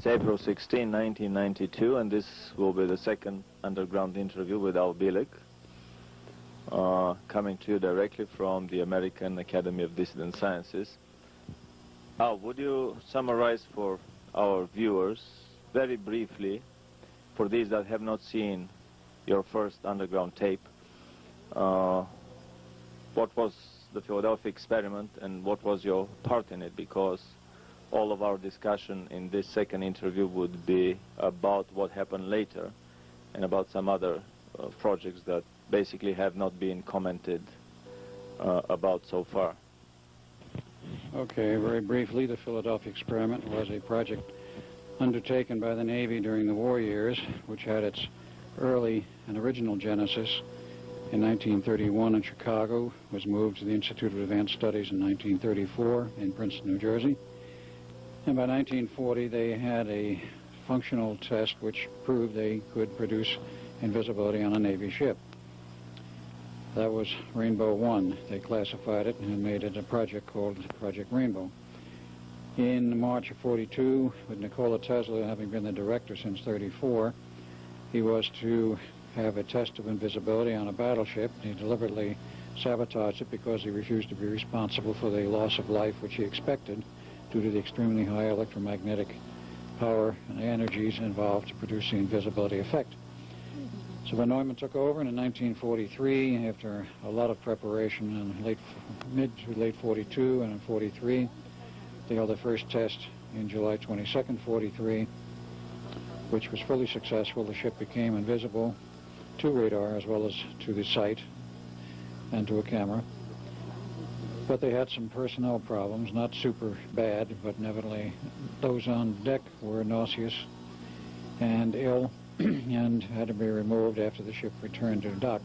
It's April 16, 1992, and this will be the second underground interview with Al Bielek, coming to you directly from the American Academy of Dissident Sciences. Al, would you summarize for our viewers, very briefly, for these that have not seen your first underground tape, what was the Philadelphia experiment and what was your part in it? Because all of our discussion in this second interview would be about what happened later and about some other projects that basically have not been commented about so far. Okay, very briefly, the Philadelphia experiment was a project undertaken by the Navy during the war years, which had its early and original genesis in 1931 in Chicago, was moved to the Institute of Advanced Studies in 1934 in Princeton, New Jersey. And by 1940, they had a functional test which proved they could produce invisibility on a Navy ship. That was Rainbow 1. They classified it and made it a project called Project Rainbow. In March of 42, with Nikola Tesla having been the director since 34, he was to have a test of invisibility on a battleship. He deliberately sabotaged it because he refused to be responsible for the loss of life which he expected due to the extremely high electromagnetic power and energies involved to produce the invisibility effect. So von Neumann took over, and in 1943, after a lot of preparation in mid to late 42 and in 43, they held their first test in July 22nd, 43, which was fully successful. The ship became invisible to radar as well as to the sight and to a camera. But they had some personnel problems, not super bad, but nevertheless those on deck were nauseous and ill and had to be removed after the ship returned to dock.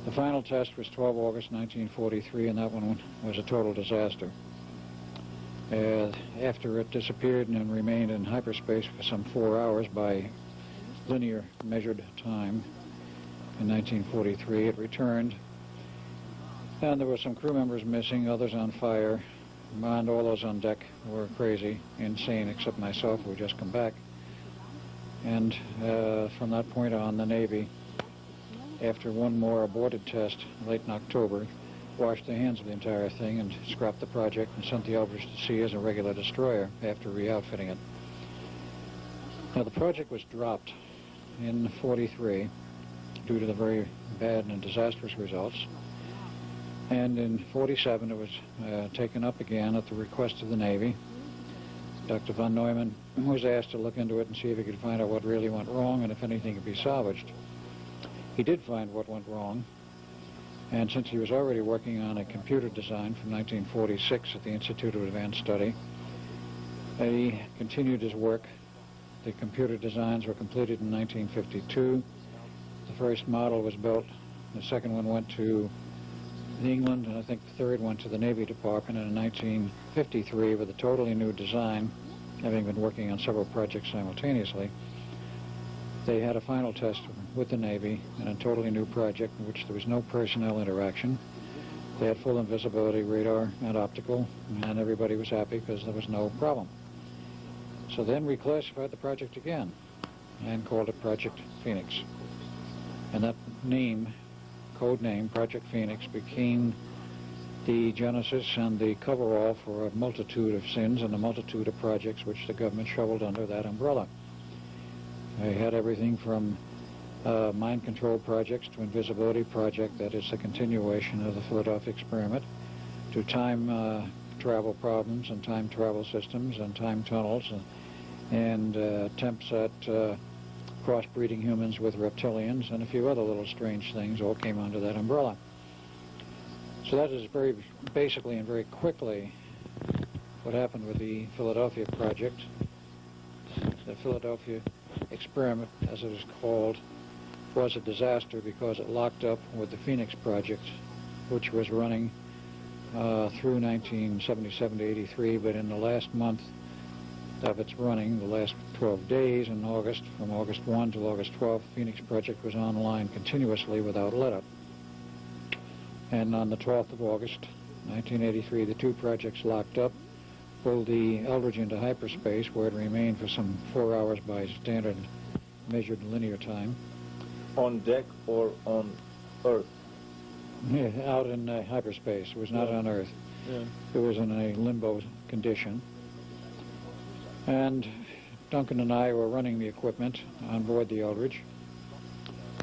The final test was 12 August 1943, and that one was a total disaster. After it disappeared and remained in hyperspace for some 4 hours by linear measured time in 1943, it returned. And there were some crew members missing, others on fire, and all those on deck were crazy, insane, except myself, who had just come back. And from that point on, the Navy, after one more aborted test late in October, washed their hands of the entire thing and scrapped the project and sent the Elbrus to sea as a regular destroyer after re-outfitting it. Now, the project was dropped in 43 due to the very bad and disastrous results. And in 47, it was taken up again at the request of the Navy. Dr. von Neumann was asked to look into it and see if he could find out what really went wrong and if anything could be salvaged. He did find what went wrong, and since he was already working on a computer design from 1946 at the Institute of Advanced Study, he continued his work. The computer designs were completed in 1952. The first model was built. The second one went to England, and I think the third went to the Navy Department. And in 1953, with a totally new design, having been working on several projects simultaneously, they had a final test with the Navy in a totally new project in which there was no personnel interaction. They had full invisibility, radar and optical, and everybody was happy because there was no problem. So then we classified the project again and called it Project Phoenix. And that name, code name, Project Phoenix, became the genesis and the coverall for a multitude of sins and a multitude of projects which the government shoveled under that umbrella. They had everything from mind control projects to invisibility project, that is a continuation of the Philadelphia experiment, to time travel problems and time travel systems and time tunnels and attempts at crossbreeding humans with reptilians and a few other little strange things all came under that umbrella. So that is very basically and very quickly what happened with the Philadelphia project. The Philadelphia experiment, as it was called, was a disaster because it locked up with the Phoenix project, which was running through 1977 to 83, but in the last month of its running, the last 12 days in August, from August 1 to August 12, Phoenix project was online continuously without let-up. And on the 12th of August, 1983, the two projects locked up. pulled the Eldridge into hyperspace, where it remained for some 4 hours by standard measured linear time. On deck or on Earth? Yeah, out in hyperspace. It was not on Earth. Yeah. It was in a limbo condition. And Duncan and I were running the equipment on board the Eldridge.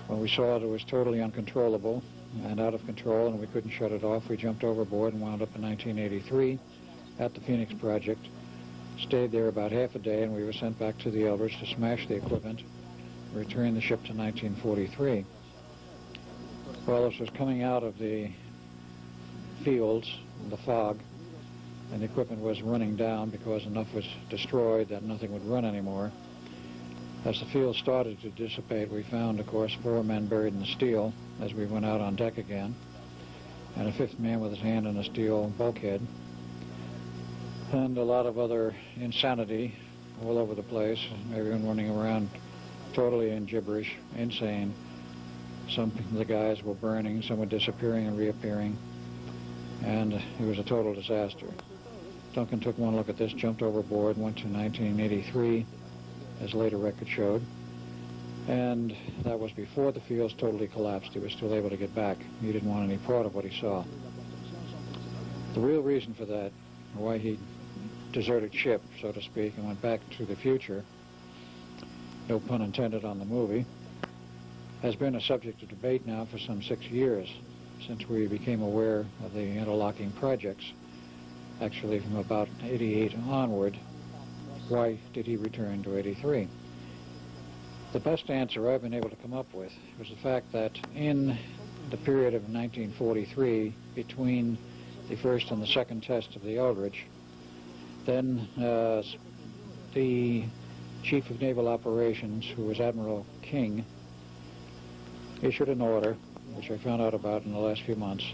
When we saw it was totally uncontrollable and out of control and we couldn't shut it off, we jumped overboard and wound up in 1983 at the Phoenix Project. Stayed there about half a day and we were sent back to the Eldridge to smash the equipment, return the ship to 1943. Well, this was coming out of the fields, the fog, and the equipment was running down because enough was destroyed that nothing would run anymore. As the field started to dissipate, we found, of course, 4 men buried in the steel as we went out on deck again, and a 5th man with his hand in a steel bulkhead, and a lot of other insanity all over the place, everyone running around totally in gibberish, insane. Some of the guys were burning, some were disappearing and reappearing, and it was a total disaster. Duncan took one look at this, jumped overboard, went to 1983, as later record showed, and that was before the fields totally collapsed. He was still able to get back. He didn't want any part of what he saw. The real reason for that, why he deserted ship, so to speak, and went back to the future, no pun intended on the movie, has been a subject of debate now for some 6 years, since we became aware of the interlocking projects, actually from about 88 onward. Why did he return to 83? The best answer I've been able to come up with was the fact that in the period of 1943, between the first and the second test of the Eldridge, then the Chief of Naval Operations, who was Admiral King, issued an order, which I found out about in the last few months,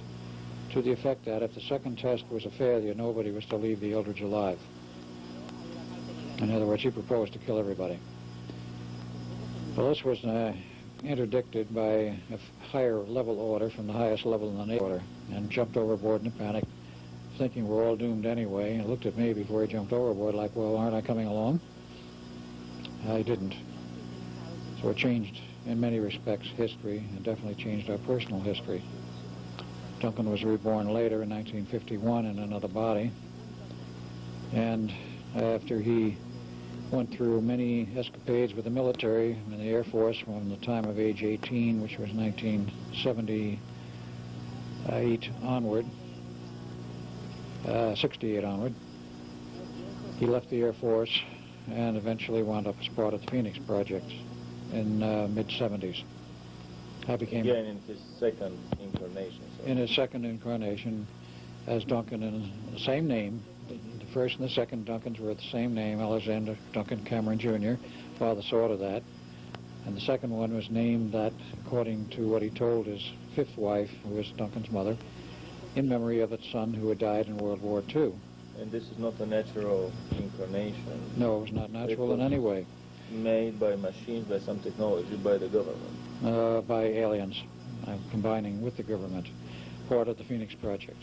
to the effect that if the second test was a failure, nobody was to leave the Eldridge alive. In other words, he proposed to kill everybody. Well, this was interdicted by a higher level order from the highest level in the Navy order, and jumped overboard in a panic, thinking we're all doomed anyway, and looked at me before he jumped overboard like, well, aren't I coming along? I didn't. So it changed, in many respects, history, and definitely changed our personal history. Duncan was reborn later in 1951 in another body, and after he went through many escapades with the military and the Air Force from the time of age 18, which was 1978 onward, 68 onward, he left the Air Force and eventually wound up as part of the Phoenix Project in mid-70s. I became... Again, in his second incarnation. So. In his second incarnation as Duncan, in the same name. The first and the second Duncans were the same name, Alexander Duncan Cameron Jr. Father saw to that. And the second one was named that, according to what he told his 5th wife, who was Duncan's mother, in memory of its son who had died in World War II. And this is not a natural incarnation? No, it was not natural in any way. Made by machines, by some technology, by the government? By aliens, combining with the government, part of the Phoenix Project.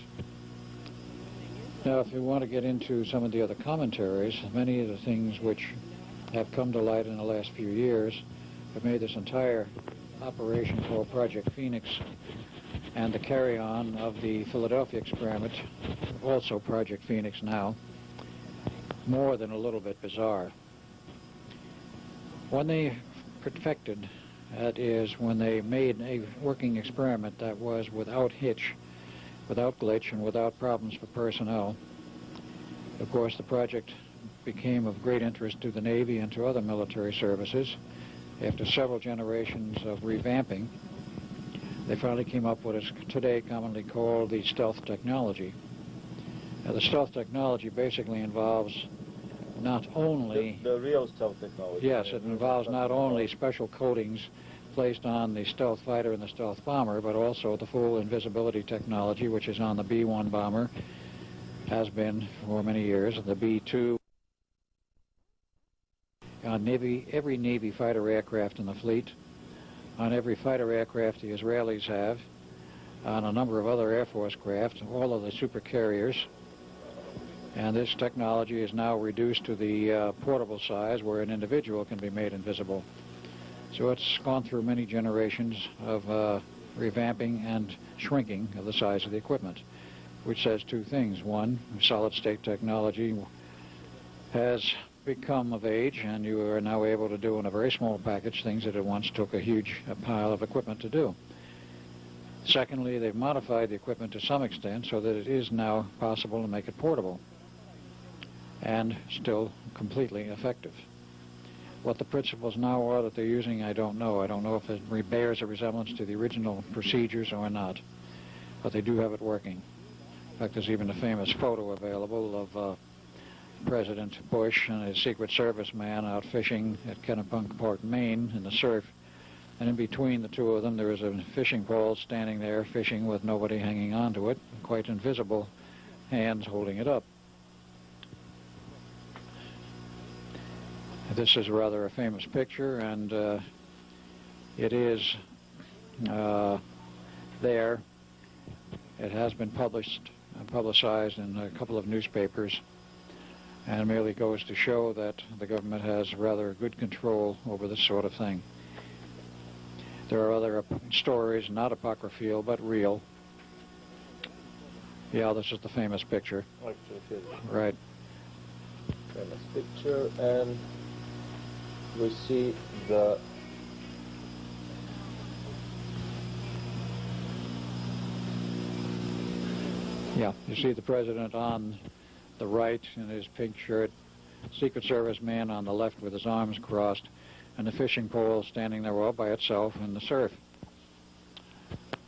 Now, if you want to get into some of the other commentaries, many of the things which have come to light in the last few years have made this entire operation called Project Phoenix and the carry-on of the Philadelphia experiment, also Project Phoenix now, more than a little bit bizarre. When they perfected, that is, when they made a working experiment that was without hitch, without glitch, and without problems for personnel, of course the project became of great interest to the Navy and to other military services. After several generations of revamping, they finally came up with what is today commonly called the stealth technology. Now, the stealth technology basically involves not only... The real stealth technology. Yes, it involves not only special coatings placed on the stealth fighter and the stealth bomber, but also the full invisibility technology, which is on the B-1 bomber, has been for many years, the B-2, on every Navy fighter aircraft in the fleet, on every fighter aircraft the Israelis have, on a number of other Air Force craft, all of the super carriers, And this technology is now reduced to the portable size where an individual can be made invisible. So it's gone through many generations of revamping and shrinking of the size of the equipment, which says two things. One, solid-state technology has become of age, and you are now able to do in a very small package things that it once took a huge pile of equipment to do. Secondly, they've modified the equipment to some extent so that it is now possible to make it portable and still completely effective. What the principles now are that they're using, I don't know. I don't know if it bears a resemblance to the original procedures or not, but they do have it working. In fact, there's even a famous photo available of President Bush and his Secret Service man out fishing at Kennebunkport, Maine in the surf. And in between the two of them, there is a fishing pole standing there fishing with nobody hanging onto it, quite invisible hands holding it up. This is rather a famous picture, and it is there. It has been publicized in a couple of newspapers, and merely goes to show that the government has rather good control over this sort of thing. There are other stories, not apocryphal, but real. Yeah, this is the famous picture. Right. Famous picture, and we see the you see the president on the right in his pink shirt, Secret Service man on the left with his arms crossed, and the fishing pole standing there all by itself in the surf.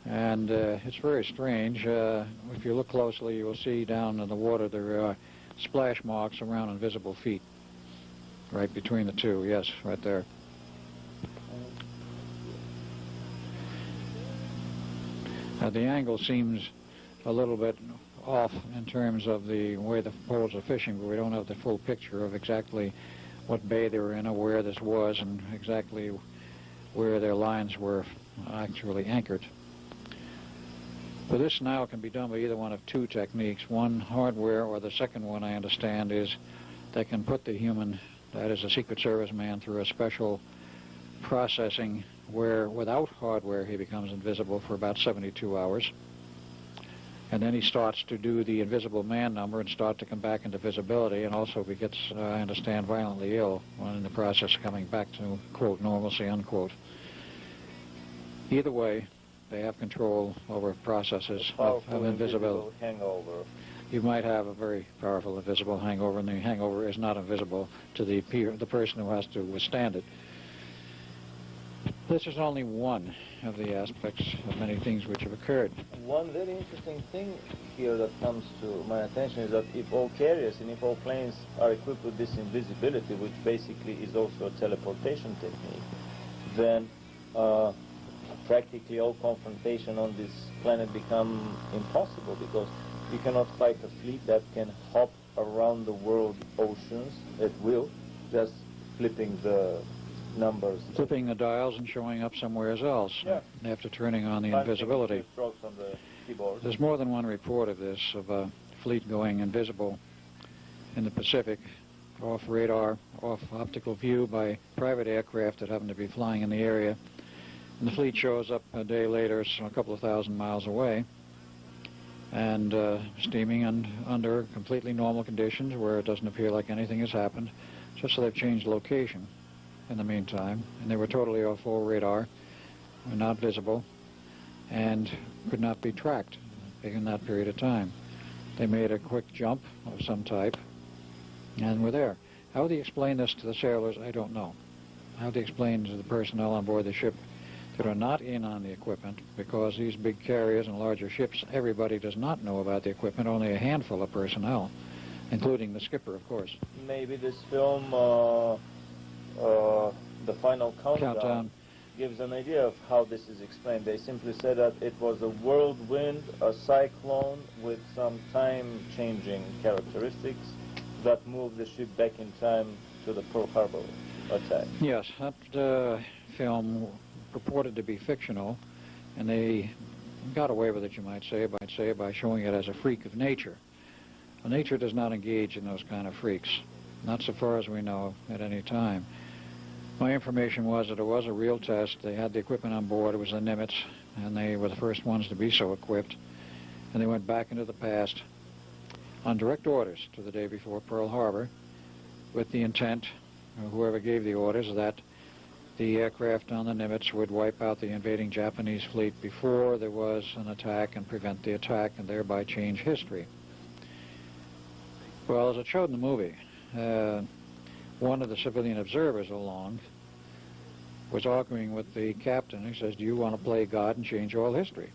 And it's very strange. If you look closely, you will see down in the water there are splash marks around invisible feet. Right between the two, yes, right there. The angle seems a little bit off in terms of the way the poles are fishing, but we don't have the full picture of exactly what bay they were in or where this was and exactly where their lines were actually anchored. But this now can be done by either one of two techniques. One, hardware, or the second one, I understand, is they can put the human, that is a Secret Service man, through a special processing where without hardware he becomes invisible for about 72 hours. And then he starts to do the invisible man number and start to come back into visibility, and also he gets, I understand, violently ill when in the process of coming back to, quote, normalcy, unquote. Either way, they have control over processes of invisibility. Hangover. You might have a very powerful invisible hangover, and the hangover is not invisible to the person who has to withstand it. This is only one of the aspects of many things which have occurred. One very interesting thing here that comes to my attention is that if all carriers and if all planes are equipped with this invisibility, which basically is also a teleportation technique, then practically all confrontation on this planet become impossible, because you cannot fight a fleet that can hop around the world oceans at will, just flipping the numbers. Flipping the dials and showing up somewhere else, yeah, after turning on the invisibility. Strokes on the keyboard. There's more than one report of this, of a fleet going invisible in the Pacific, off radar, off optical view by private aircraft that happen to be flying in the area. And the fleet shows up a day later, so a couple of thousand miles away, and steaming and under completely normal conditions where it doesn't appear like anything has happened, just so they've changed location in the meantime, and they were totally off all radar, were not visible, and could not be tracked in that period of time. They made a quick jump of some type, and were there. How they explain this to the sailors, I don't know. How they explain to the personnel on board the ship that are not in on the equipment, because these big carriers and larger ships, everybody does not know about the equipment, only a handful of personnel, including the skipper, of course. Maybe this film, The Final Countdown, gives an idea of how this is explained. They simply said that it was a whirlwind, a cyclone with some time-changing characteristics that moved the ship back in time to the Pearl Harbor attack. Yes, that film purported to be fictional, and they got away with it, you might say, by showing it as a freak of nature. Well, nature does not engage in those kind of freaks, not so far as we know at any time. My information was that it was a real test. They had the equipment on board. It was the Nimitz, and they were the first ones to be so equipped. And they went back into the past on direct orders to the day before Pearl Harbor with the intent, whoever gave the orders, that the aircraft on the Nimitz would wipe out the invading Japanese fleet before there was an attack and prevent the attack and thereby change history. Well, as it showed in the movie, one of the civilian observers along was arguing with the captain. He says, do you want to play God and change all history?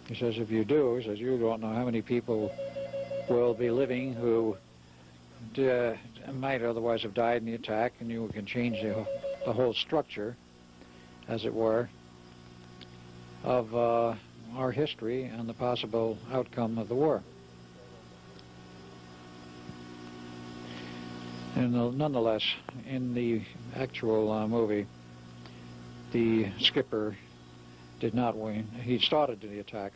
He says, if you do, he says, you don't know how many people will be living who might otherwise have died in the attack, and you can change the whole structure, as it were, of our history and the possible outcome of the war. And nonetheless, in the actual movie, the skipper did not win. He started the attack,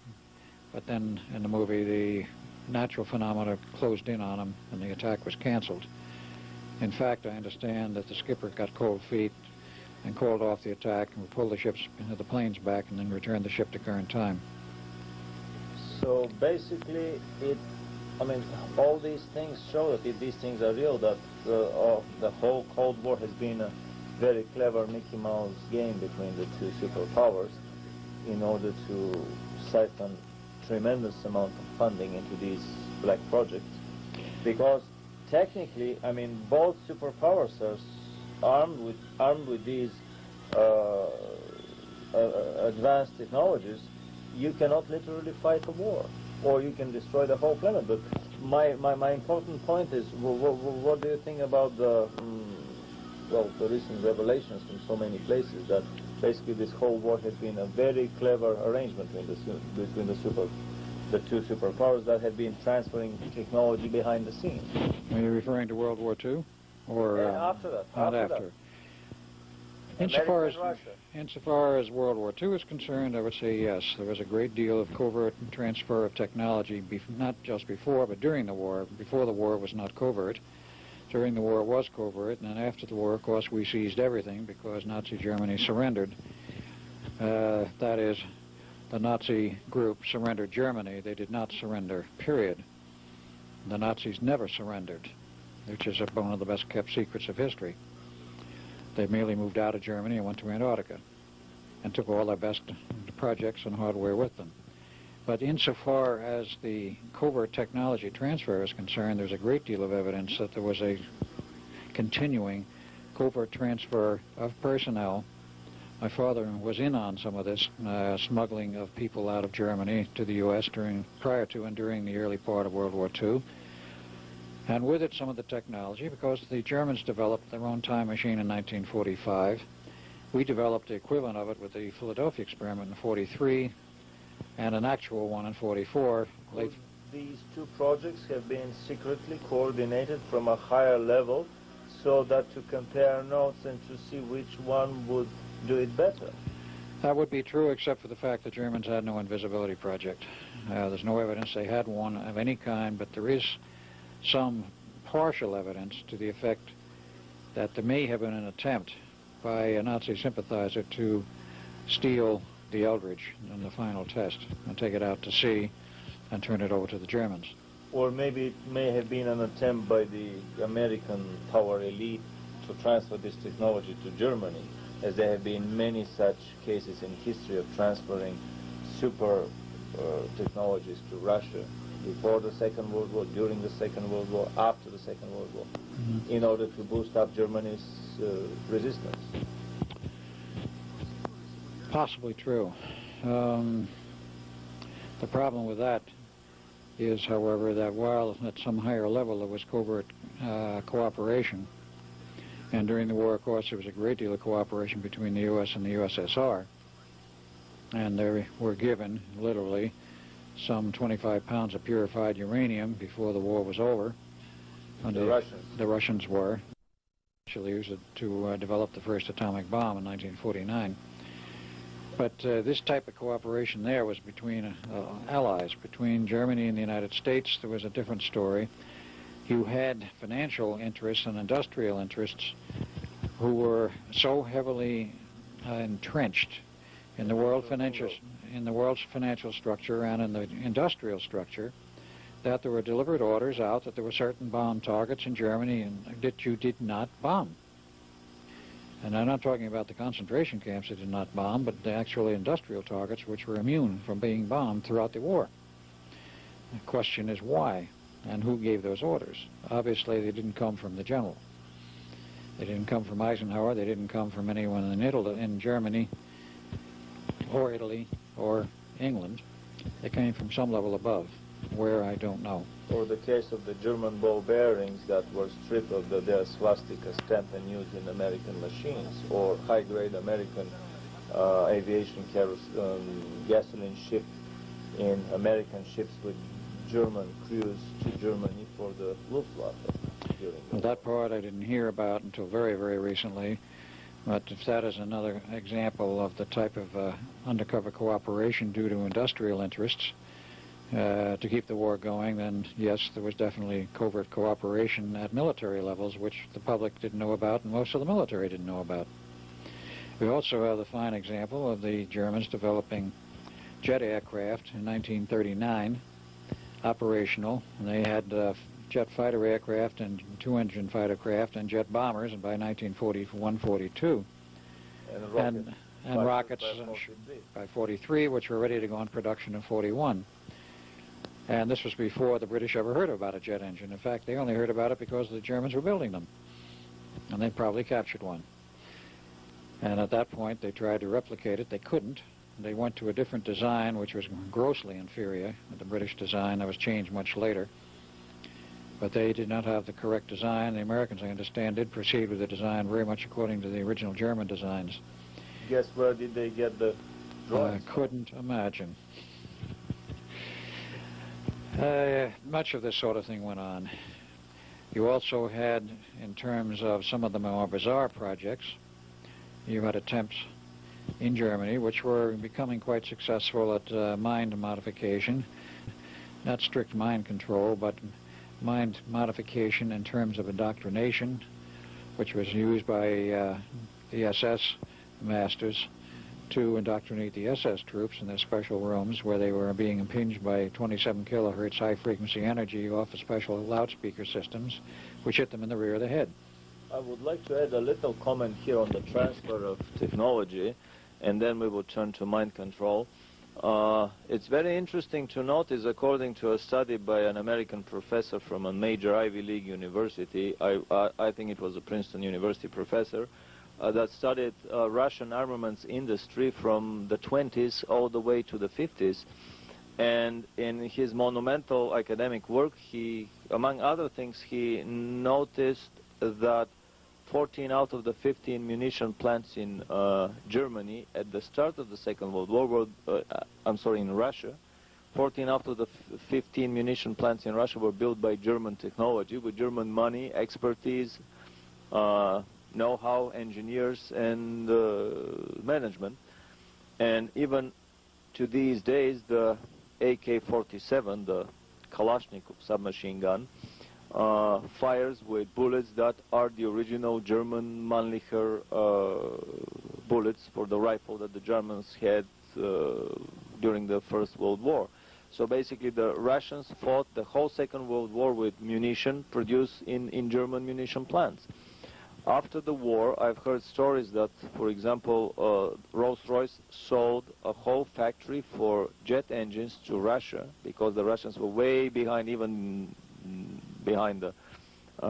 but then in the movie, the natural phenomena closed in on him and the attack was canceled. In fact, I understand that the skipper got cold feet and called off the attack and pulled the planes back and then returned the ship to current time. So basically, all these things show that if these things are real, that the whole Cold War has been a very clever Mickey Mouse game between the two superpowers in order to siphon tremendous amount of funding into these black projects. Because technically, both superpowers are armed with these advanced technologies. You cannot literally fight a war, or you can destroy the whole planet. But my important point is, what do you think about the recent revelations from so many places that basically this whole war has been a very clever arrangement between the two superpowers that have been transferring technology behind the scenes? Are you referring to World War II? Or after that. Not after. Insofar as World War II is concerned, I would say yes. There was a great deal of covert transfer of technology, not just before, but during the war. Before the war, it was not covert. During the war, it was covert, and then after the war, of course, we seized everything because Nazi Germany surrendered. That is, the Nazi group surrendered Germany. They did not surrender, period. The Nazis never surrendered, which is one of the best-kept secrets of history. They merely moved out of Germany and went to Antarctica and took all their best projects and hardware with them. But insofar as the covert technology transfer is concerned, there's a great deal of evidence that there was a continuing covert transfer of personnel. My father was in on some of this smuggling of people out of Germany to the U.S. prior to and during the early part of World War II. And with it, some of the technology, because the Germans developed their own time machine in 1945. We developed the equivalent of it with the Philadelphia experiment in 43, and an actual one in 44. These two projects have been secretly coordinated from a higher level so that to compare notes and to see which one would do it better. That would be true, except for the fact the Germans had no invisibility project. There's no evidence they had one of any kind, but there is some partial evidence to the effect that there may have been an attempt by a Nazi sympathizer to steal the Eldridge in the final test and take it out to sea and turn it over to the Germans. Or maybe it may have been an attempt by the American power elite to transfer this technology to Germany, as there have been many such cases in history of transferring super technologies to Russia before the Second World War, during the Second World War, after the Second World War, in order to boost up Germany's resistance. Possibly true. The problem with that is, however, that while at some higher level there was covert cooperation, and during the war, of course, there was a great deal of cooperation between the U.S. and the USSR, and they were given, literally, some 25 pounds of purified uranium before the war was over. The Russians were. Actually used it to develop the first atomic bomb in 1949. But this type of cooperation there was between allies, between Germany and the United States. There was a different story. You had financial interests and industrial interests who were so heavily entrenched in the world's financial structure and in the industrial structure that there were deliberate orders out that there were certain bomb targets in Germany and that you did not bomb. And I'm not talking about the concentration camps that did not bomb, but the actual industrial targets which were immune from being bombed throughout the war. The question is why and who gave those orders. Obviously they didn't come from the general. They didn't come from Eisenhower, they didn't come from anyone in Germany or Italy or England. They came from some level above. Where, I don't know. Or the case of the German ball bearings that were stripped of their swastika stamp and used in American machines, or high-grade American aviation gasoline shipped in American ships with German crews to Germany for the Luftwaffe. Well, that part I didn't hear about until very, very recently. But if that is another example of the type of undercover cooperation due to industrial interests, to keep the war going, then yes, there was definitely covert cooperation at military levels, which the public didn't know about and most of the military didn't know about. We also have the fine example of the Germans developing jet aircraft in 1939, operational, and they had jet fighter aircraft and two-engine fighter craft and jet bombers, and by 1941-42. And rockets by 43, which were ready to go on production in 41. And this was before the British ever heard about a jet engine. In fact, they only heard about it because the Germans were building them. And they probably captured one. And at that point, they tried to replicate it. They couldn't. They went to a different design, which was grossly inferior. The British design that was changed much later. But they did not have the correct design. The Americans, I understand, did proceed with the design very much according to the original German designs. Guess where did they get the drawings? I couldn't imagine. Much of this sort of thing went on. You also had, in terms of some of the more bizarre projects, you had attempts in Germany which were becoming quite successful at mind modification, not strict mind control, but mind modification in terms of indoctrination, which was used by the SS masters to indoctrinate the SS troops in their special rooms where they were being impinged by 27 kilohertz high-frequency energy off of special loudspeaker systems, which hit them in the rear of the head. I would like to add a little comment here on the transfer of technology, and then we will turn to mind control. It's very interesting to notice, according to a study by an American professor from a major Ivy League university, I think it was a Princeton University professor, that studied Russian armaments industry from the 20s all the way to the 50s. And in his monumental academic work, among other things, he noticed that 14 out of the 15 munition plants in Germany at the start of the Second World War in Russia, 14 out of the 15 munition plants in Russia were built by German technology, with German money, expertise, know-how, engineers, and management. And even to these days, the AK-47, the Kalashnikov submachine gun, fires with bullets that are the original German Mannlicher bullets for the rifle that the Germans had during the First World War. So basically the Russians fought the whole Second World War with munition produced in German munition plants. After the war, I've heard stories that, for example, Rolls-Royce sold a whole factory for jet engines to Russia because the Russians were way behind, even behind the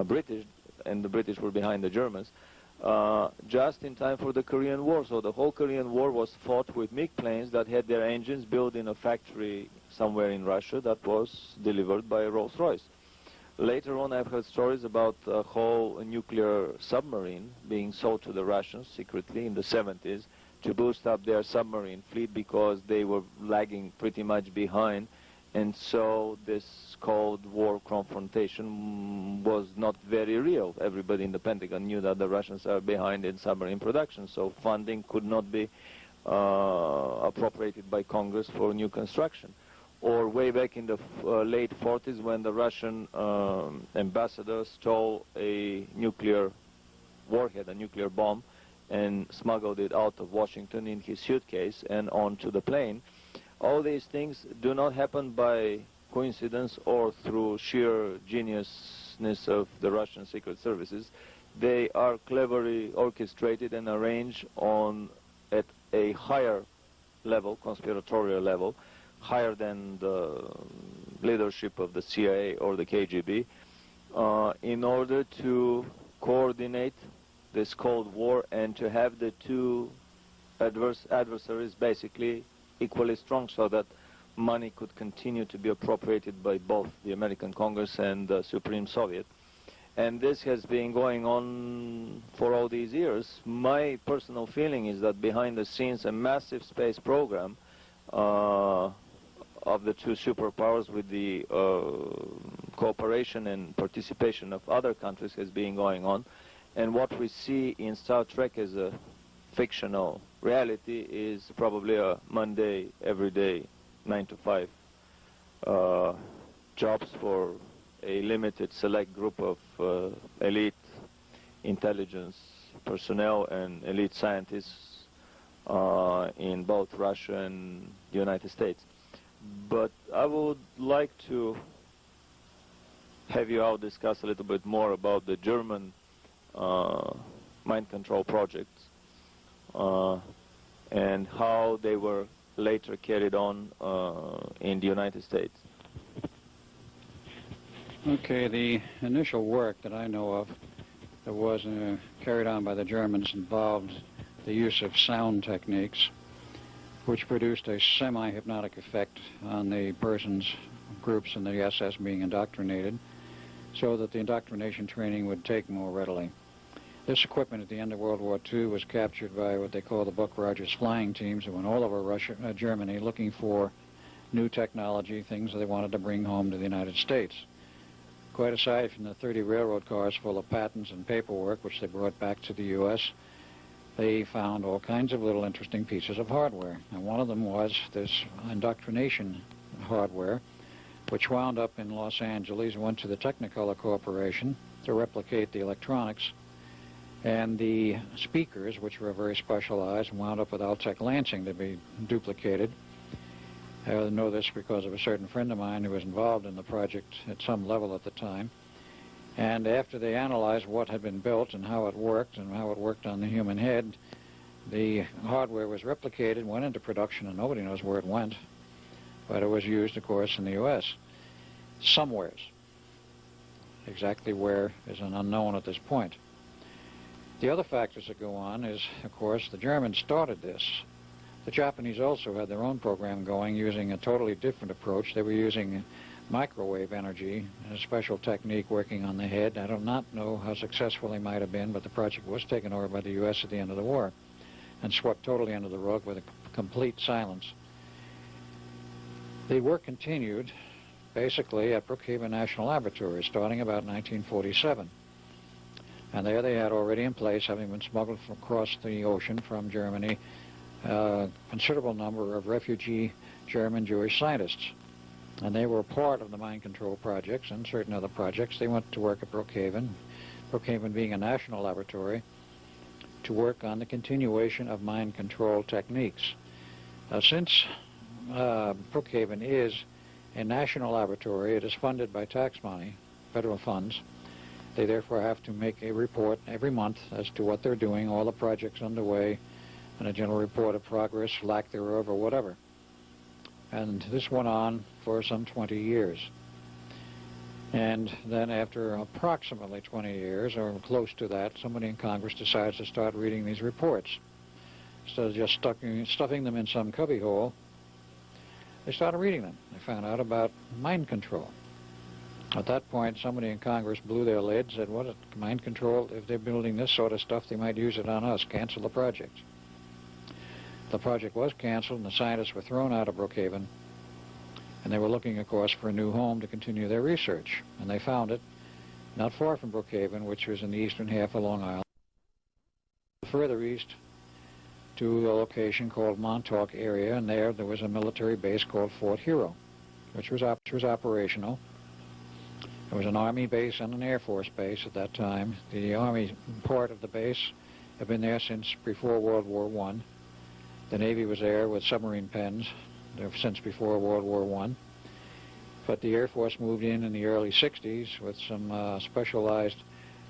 British, and the British were behind the Germans, just in time for the Korean War. So the whole Korean War was fought with MiG planes that had their engines built in a factory somewhere in Russia that was delivered by Rolls-Royce. Later on, I've heard stories about a whole nuclear submarine being sold to the Russians secretly in the 70s to boost up their submarine fleet because they were lagging pretty much behind. And so this Cold War confrontation was not very real. Everybody in the Pentagon knew that the Russians are behind in submarine production, so funding could not be appropriated by Congress for new construction. Or way back in the late 40s when the Russian ambassador stole a nuclear warhead, a nuclear bomb, and smuggled it out of Washington in his suitcase and onto the plane. All these things do not happen by coincidence or through sheer geniusness of the Russian secret services. They are cleverly orchestrated and arranged at a higher level, conspiratorial level, higher than the leadership of the CIA or the KGB, in order to coordinate this Cold War and to have the two adversaries basically equally strong, so that money could continue to be appropriated by both the American Congress and the Supreme Soviet. And this has been going on for all these years. My personal feeling is that behind the scenes a massive space program of the two superpowers, with the cooperation and participation of other countries, has been going on. And what we see in Star Trek as a fictional reality is probably a Monday, everyday, 9 to 5 jobs for a limited select group of elite intelligence personnel and elite scientists in both Russia and the United States. But I would like to have you all discuss a little bit more about the German mind control projects and how they were later carried on in the United States. Okay, the initial work that I know of that was carried on by the Germans involved the use of sound techniques, which produced a semi-hypnotic effect on the persons, groups in the SS being indoctrinated, so that the indoctrination training would take more readily. This equipment at the end of World War II was captured by what they call the Buck Rogers flying teams, who went all over Germany looking for new technology, things that they wanted to bring home to the United States. Quite aside from the 30 railroad cars full of patents and paperwork, which they brought back to the U.S., they found all kinds of little interesting pieces of hardware. And one of them was this indoctrination hardware, which wound up in Los Angeles, went to the Technicolor Corporation to replicate the electronics. And the speakers, which were very specialized, wound up with Altec Lansing to be duplicated. I know this because of a certain friend of mine who was involved in the project at some level at the time. And after they analyzed what had been built and how it worked on the human head, the hardware was replicated, went into production, and nobody knows where it went. But it was used, of course, in the U.S. somewheres. Exactly where is an unknown at this point. The other factors that go on is, of course, the Germans started this. The Japanese also had their own program going using a totally different approach. They were using microwave energy, a special technique working on the head. I do not know how successful they might have been, but the project was taken over by the U.S. at the end of the war and swept totally under the rug with a complete silence. The work continued basically at Brookhaven National Laboratory starting about 1947. And there they had already in place, having been smuggled across the ocean from Germany, a considerable number of refugee German Jewish scientists. And they were part of the mind control projects and certain other projects. They went to work at Brookhaven, Brookhaven being a national laboratory, to work on the continuation of mind control techniques. Since Brookhaven is a national laboratory, it is funded by tax money, federal funds. They therefore have to make a report every month as to what they're doing, all the projects underway, and a general report of progress, lack thereof, or whatever. And this went on for some 20 years. And then after approximately 20 years, or close to that, somebody in Congress decides to start reading these reports. Instead of just stuffing them in some cubbyhole, they started reading them. They found out about mind control. At that point, somebody in Congress blew their lid, said, what, mind control? If they're building this sort of stuff, they might use it on us. Cancel the project. The project was canceled, and the scientists were thrown out of Brookhaven, and they were looking, of course, for a new home to continue their research. And they found it not far from Brookhaven, which was in the eastern half of Long Island, further east to a location called Montauk area, and there was a military base called Fort Hero, which was operational. There was an Army base and an Air Force base at that time. The Army part of the base had been there since before World War I. The Navy was there with submarine pens since before World War I. But the Air Force moved in the early 60s with some specialized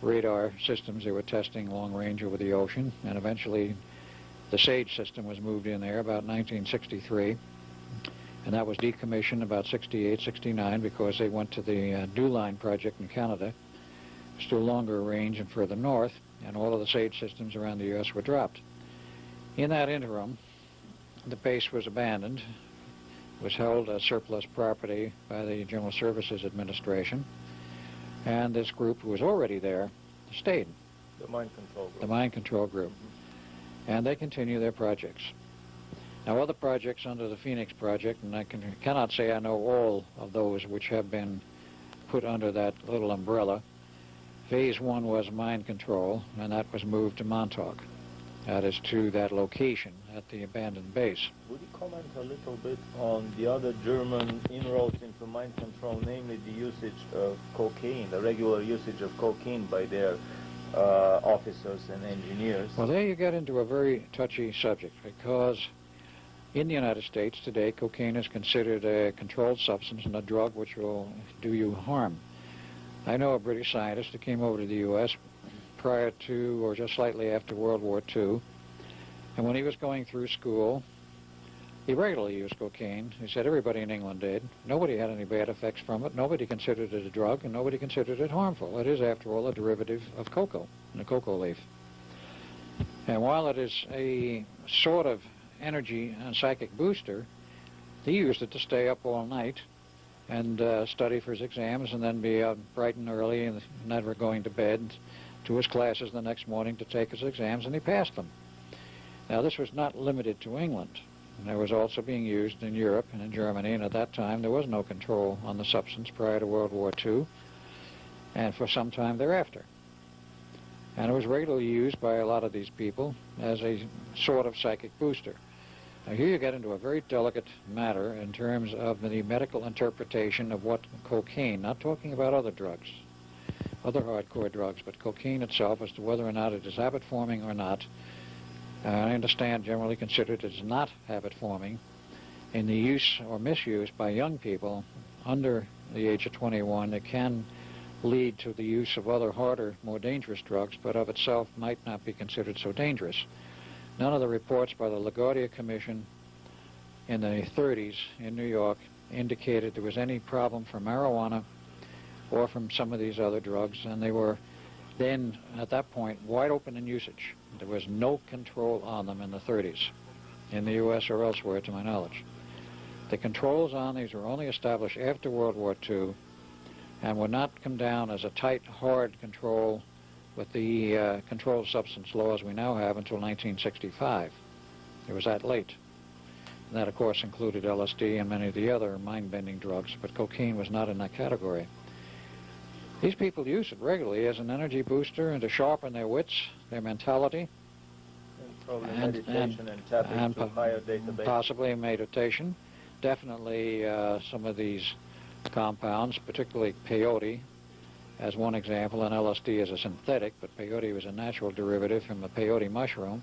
radar systems they were testing long range over the ocean, and eventually the SAGE system was moved in there about 1963, and that was decommissioned about 68, 69 because they went to the Dew Line project in Canada, still longer range and further north, and all of the SAGE systems around the U.S. were dropped. In that interim, the base was abandoned, was held as surplus property by the General Services Administration, and this group who was already there stayed. The mine control group. The mine control group. And they continue their projects. Now, other projects under the Phoenix Project, and I cannot say I know all of those which have been put under that little umbrella. Phase 1 was mine control, and that was moved to Montauk. That is to that location at the abandoned base. Would you comment a little bit on the other German inroads into mine control, namely the usage of cocaine, the regular usage of cocaine by their officers and engineers? Well, there you get into a very touchy subject, because in the United States today, cocaine is considered a controlled substance and a drug which will do you harm. I know a British scientist who came over to the U.S. prior to or just slightly after World War II, and when he was going through school, he regularly used cocaine. He said everybody in England did. Nobody had any bad effects from it. Nobody considered it a drug, and nobody considered it harmful. It is, after all, a derivative of cocoa, the cocoa leaf. And while it is a sort of energy and psychic booster, he used it to stay up all night and study for his exams, and then be out bright and early and never going to bed, to his classes the next morning to take his exams, and he passed them. Now, this was not limited to England. It was also being used in Europe and in Germany, and at that time there was no control on the substance prior to World War II, and for some time thereafter. And it was regularly used by a lot of these people as a sort of psychic booster. Now, here you get into a very delicate matter in terms of the medical interpretation of what cocaine, not talking about other drugs, other hardcore drugs, but cocaine itself, as to whether or not it is habit-forming or not. I understand generally considered it is not habit-forming in the use or misuse by young people under the age of 21. It can lead to the use of other harder, more dangerous drugs, but of itself might not be considered so dangerous. None of the reports by the LaGuardia Commission in the 30s in New York indicated there was any problem from marijuana or from some of these other drugs, and they were then, at that point, wide open in usage. There was no control on them in the 30s, in the U.S. or elsewhere, to my knowledge. The controls on these were only established after World War II, and would not come down as a tight, hard control with the controlled substance laws we now have until 1965. It was that late. And that, of course, included LSD and many of the other mind-bending drugs, but cocaine was not in that category. These people use it regularly as an energy booster and to sharpen their wits, their mentality. And probably meditation and tapping into higher database. Possibly meditation. Definitely some of these compounds, particularly peyote, as one example, and LSD as a synthetic, but peyote was a natural derivative from the peyote mushroom,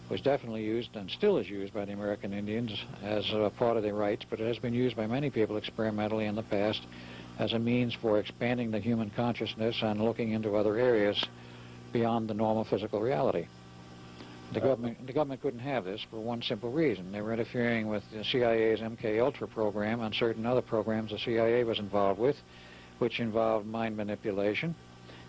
was definitely used and still is used by the American Indians as part of their rites, but it has been used by many people experimentally in the past as a means for expanding the human consciousness and looking into other areas beyond the normal physical reality. The government couldn't have this for one simple reason. They were interfering with the CIA's MK-Ultra program and certain other programs the CIA was involved with, which involved mind manipulation.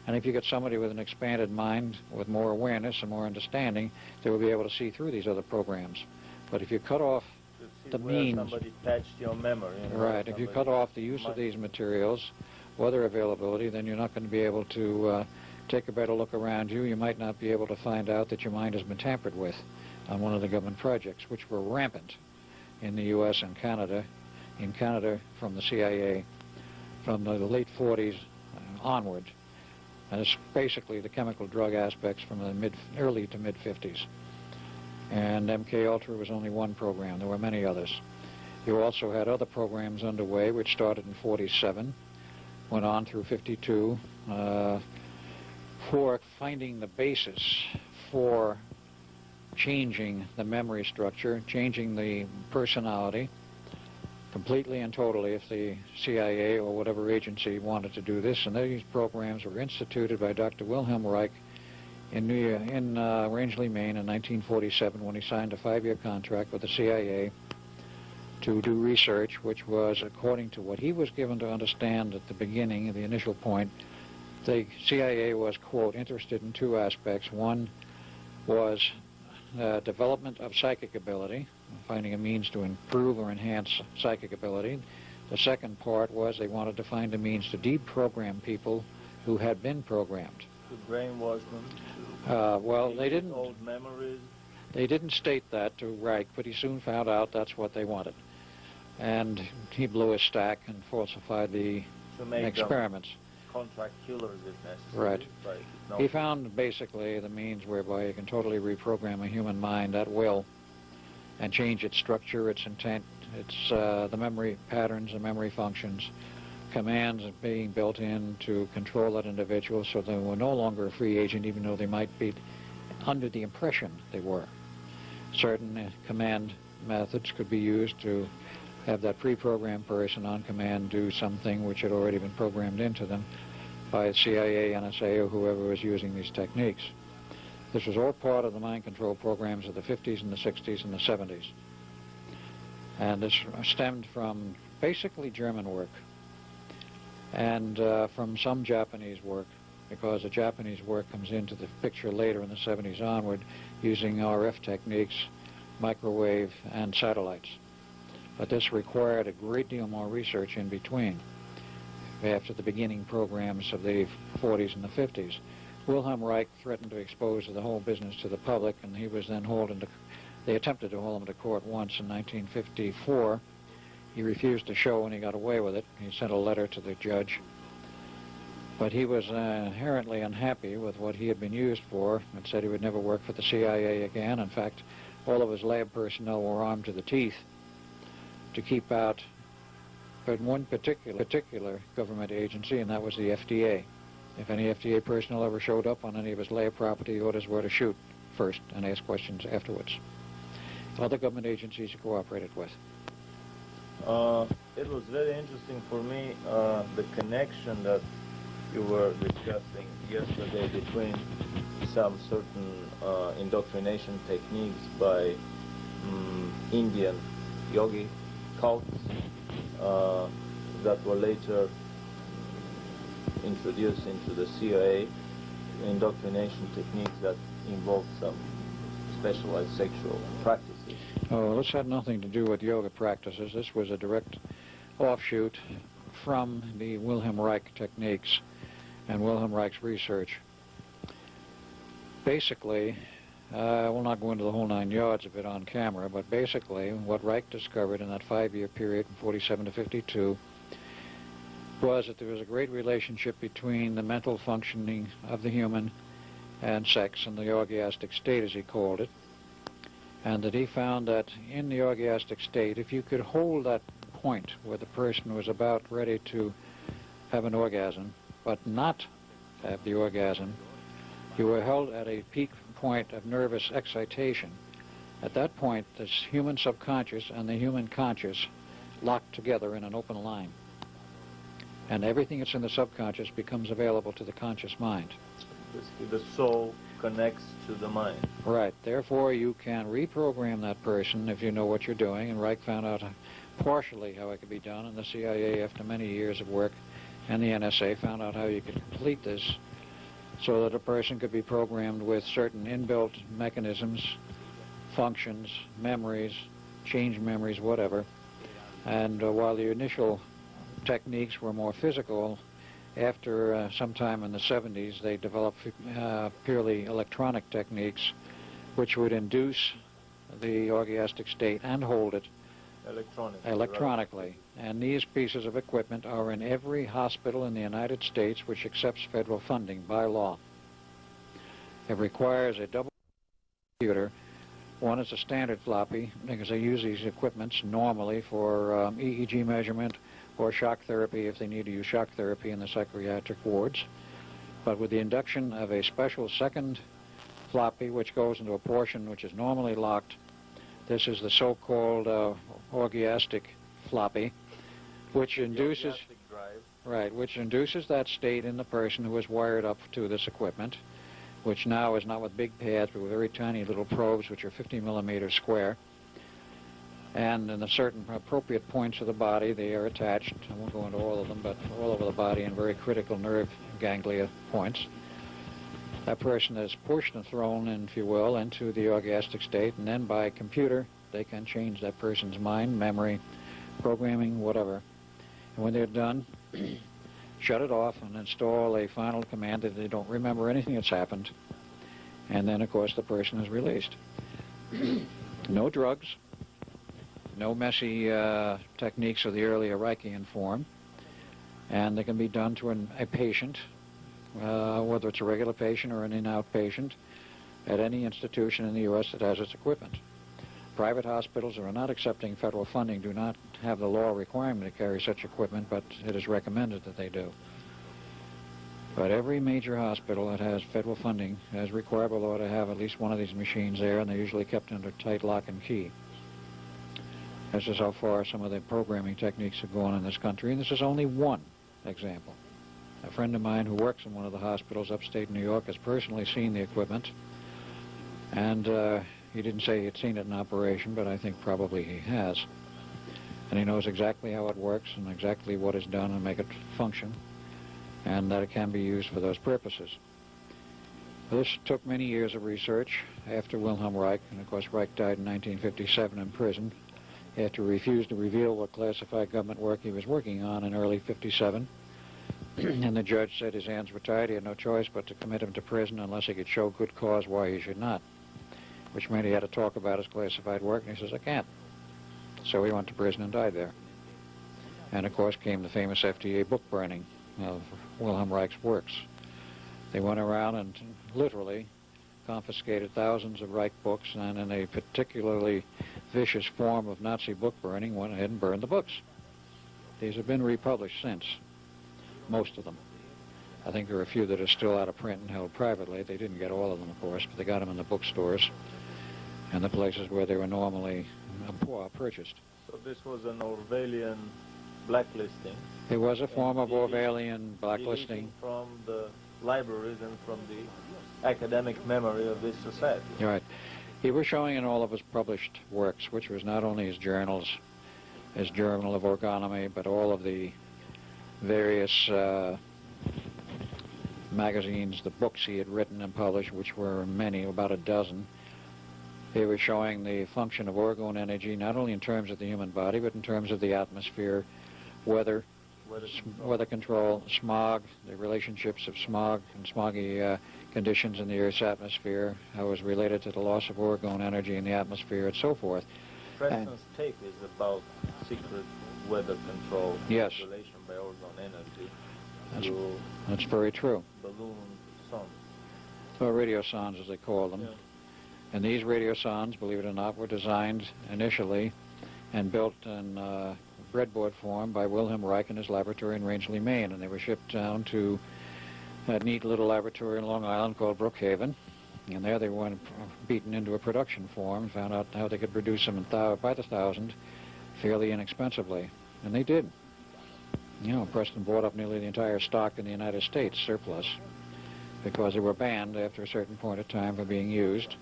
And if you get somebody with an expanded mind, with more awareness and more understanding, they will be able to see through these other programs. But if you cut off the means, somebody patched your memory. Right, if you cut off the use of these materials or their availability, then you're not going to be able to take a better look around you. You might not be able to find out that your mind has been tampered with on one of the government projects, which were rampant in the U.S. and Canada. In Canada, from the CIA, from the late 40s onward. And it's basically the chemical drug aspects from the early to mid-50s. and MK Ultra was only one program. There were many others. You also had other programs underway, which started in 47, went on through 52, for finding the basis for changing the memory structure, changing the personality, completely and totally if the CIA or whatever agency wanted to do this. And these programs were instituted by Dr. Wilhelm Reich in Rangeley, Maine in 1947 when he signed a 5-year contract with the CIA to do research, which was, according to what he was given to understand at the beginning, the initial point, the CIA was, quote, interested in 2 aspects. One was development of psychic ability, finding a means to improve or enhance psychic ability. The second part was they wanted to find a means to deprogram people who had been programmed. To brainwash them? Well, they didn't. Old memories? They didn't state that to Reich, but he soon found out that's what they wanted. And he blew his stack and falsified the experiments. Contract killers if necessary. Right. He found basically the means whereby you can totally reprogram a human mind at will and change its structure, its intent, its the memory patterns, the memory functions, commands being built in to control that individual so they were no longer a free agent, even though they might be under the impression they were. Certain command methods could be used to have that pre-programmed person on command do something which had already been programmed into them by CIA, NSA, or whoever was using these techniques. This was all part of the mind control programs of the 50s and the 60s and the 70s. And this stemmed from basically German work and from some Japanese work, because the Japanese work comes into the picture later in the 70s onward using RF techniques, microwave, and satellites. But this required a great deal more research in between after the beginning programs of the 40s and the 50s. Wilhelm Reich threatened to expose the whole business to the public, and he was then they attempted to hold him to court once in 1954. He refused to show and he got away with it. He sent a letter to the judge. But he was inherently unhappy with what he had been used for and said he would never work for the CIA again. In fact, all of his lab personnel were armed to the teeth to keep out but one particular government agency, and that was the FDA. If any FDA personnel ever showed up on any of his lab property, orders were to shoot first and ask questions afterwards. Other government agencies he cooperated with. It was very interesting for me, the connection that you were discussing yesterday between some certain indoctrination techniques by Indian yogi cults that were later introduced into the CIA, indoctrination techniques that involved some specialized sexual practices. Oh, this had nothing to do with yoga practices. This was a direct offshoot from the Wilhelm Reich techniques and Wilhelm Reich's research. Basically, I will not go into the whole 9 yards of it on camera, but basically what Reich discovered in that 5-year period from 47 to 52 was that there was a great relationship between the mental functioning of the human and sex and the orgastic state, as he called it, and that he found that in the orgastic state, if you could hold that point where the person was about ready to have an orgasm, but not have the orgasm, you were held at a peak point of nervous excitation. At that point, this human subconscious and the human conscious lock together in an open line. And everything that's in the subconscious becomes available to the conscious mind. The soul connects to the mind. Right. Therefore, you can reprogram that person if you know what you're doing. And Reich found out partially how it could be done. And the CIA, after many years of work, and the NSA found out how you could complete this so that a person could be programmed with certain inbuilt mechanisms, functions, memories, change memories, whatever. And while the initial techniques were more physical, after some time in the 70s, they developed purely electronic techniques which would induce the orgastic state and hold it electronically. And these pieces of equipment are in every hospital in the United States which accepts federal funding by law. It requires a double computer One is a standard floppy, because they use these equipments normally for EEG measurement or shock therapy if they need to use shock therapy in the psychiatric wards. But with the induction of a special second floppy, which goes into a portion which is normally locked, this is the so-called orgiastic floppy, which induces which induces that state in the person who is wired up to this equipment, which now is not with big pads, but with very tiny little probes, which are 50 millimeters square. And in the certain appropriate points of the body, they are attached. I won't go into all of them, but all over the body in very critical nerve ganglia points. That person is pushed and thrown, if you will, into the orgastic state, and then by computer, they can change that person's mind, memory, programming, whatever. And when they're done, shut it off and install a final command that they don't remember anything that's happened. And then, of course, the person is released. No drugs, no messy techniques of the earlier Reichian form, and they can be done to a patient, whether it's a regular patient or an in-out patient, at any institution in the U.S. that has its equipment. Private hospitals that are not accepting federal funding do not have the law requirement to carry such equipment, but it is recommended that they do. But every major hospital that has federal funding has required by law to have at least one of these machines there, and they're usually kept under tight lock and key. This is how far some of the programming techniques have gone in this country, and this is only one example. A friend of mine who works in one of the hospitals upstate New York has personally seen the equipment, and he didn't say he had seen it in operation, but I think probably he has. And he knows exactly how it works and exactly what is done and make it function, and that it can be used for those purposes. This took many years of research after Wilhelm Reich, and of course Reich died in 1957 in prison after he refused to reveal what classified government work he was working on in early '57. And the judge said his hands were tied. He had no choice but to commit him to prison unless he could show good cause why he should not, which meant he had to talk about his classified work, and he says, I can't. So he went to prison and died there. And of course came the famous FDA book burning of Wilhelm Reich's works. They went around and literally confiscated thousands of Reich books, and in a particularly vicious form of Nazi book burning, went ahead and burned the books. These have been republished since, most of them. I think there are a few that are still out of print and held privately. They didn't get all of them, of course, but they got them in the bookstores and the places where they were normally purchased. So this was an Orwellian blacklisting. It was a form of Orwellian blacklisting. From the libraries and from the academic memory of this society. Right. He was showing in all of his published works, which was not only his journals, his Journal of Ergonomy, but all of the various magazines, the books he had written and published, which were many, about a dozen. He was showing the function of orgone energy, not only in terms of the human body, but in terms of the atmosphere, weather control, smog, the relationships of smog and smoggy conditions in the Earth's atmosphere, how it was related to the loss of orgone energy in the atmosphere, and so forth. Preston's take is about secret weather control, yes, relation by orgone energy. That's very true. Balloon sondes. Or radiosondes, as they call them. Yeah. And these radiosondes, believe it or not, were designed initially and built in breadboard form by Wilhelm Reich in his laboratory in Rangeley, Maine, and they were shipped down to a neat little laboratory in Long Island called Brookhaven, and there they were beaten into a production form and found out how they could produce them by the thousand fairly inexpensively, and they did. You know, Preston bought up nearly the entire stock in the United States, surplus, because they were banned after a certain point of time for being used.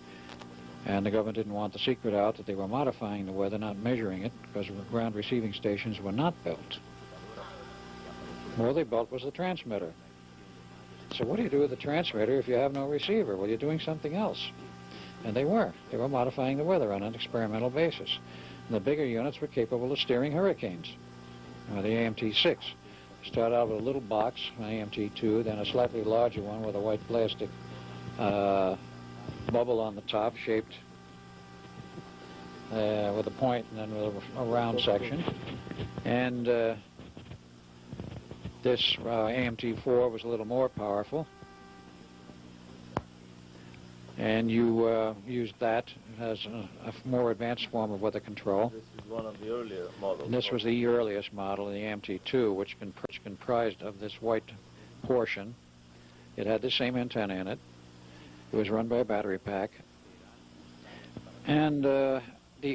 And the government didn't want the secret out that they were modifying the weather, not measuring it, because ground receiving stations were not built. All they built was the transmitter. So what do you do with the transmitter if you have no receiver? Well, you're doing something else. And they were. They were modifying the weather on an experimental basis. And the bigger units were capable of steering hurricanes. The AMT-6 started out with a little box, an AMT-2, then a slightly larger one with a white plastic bubble on the top, shaped with a point and then with a round section. And this AMT-4 was a little more powerful. And you used that as a more advanced form of weather control. This is one of the earlier models. And this was the earliest model, the AMT-2, which comprised of this white portion. It had the same antenna in it. It was run by a battery pack. And the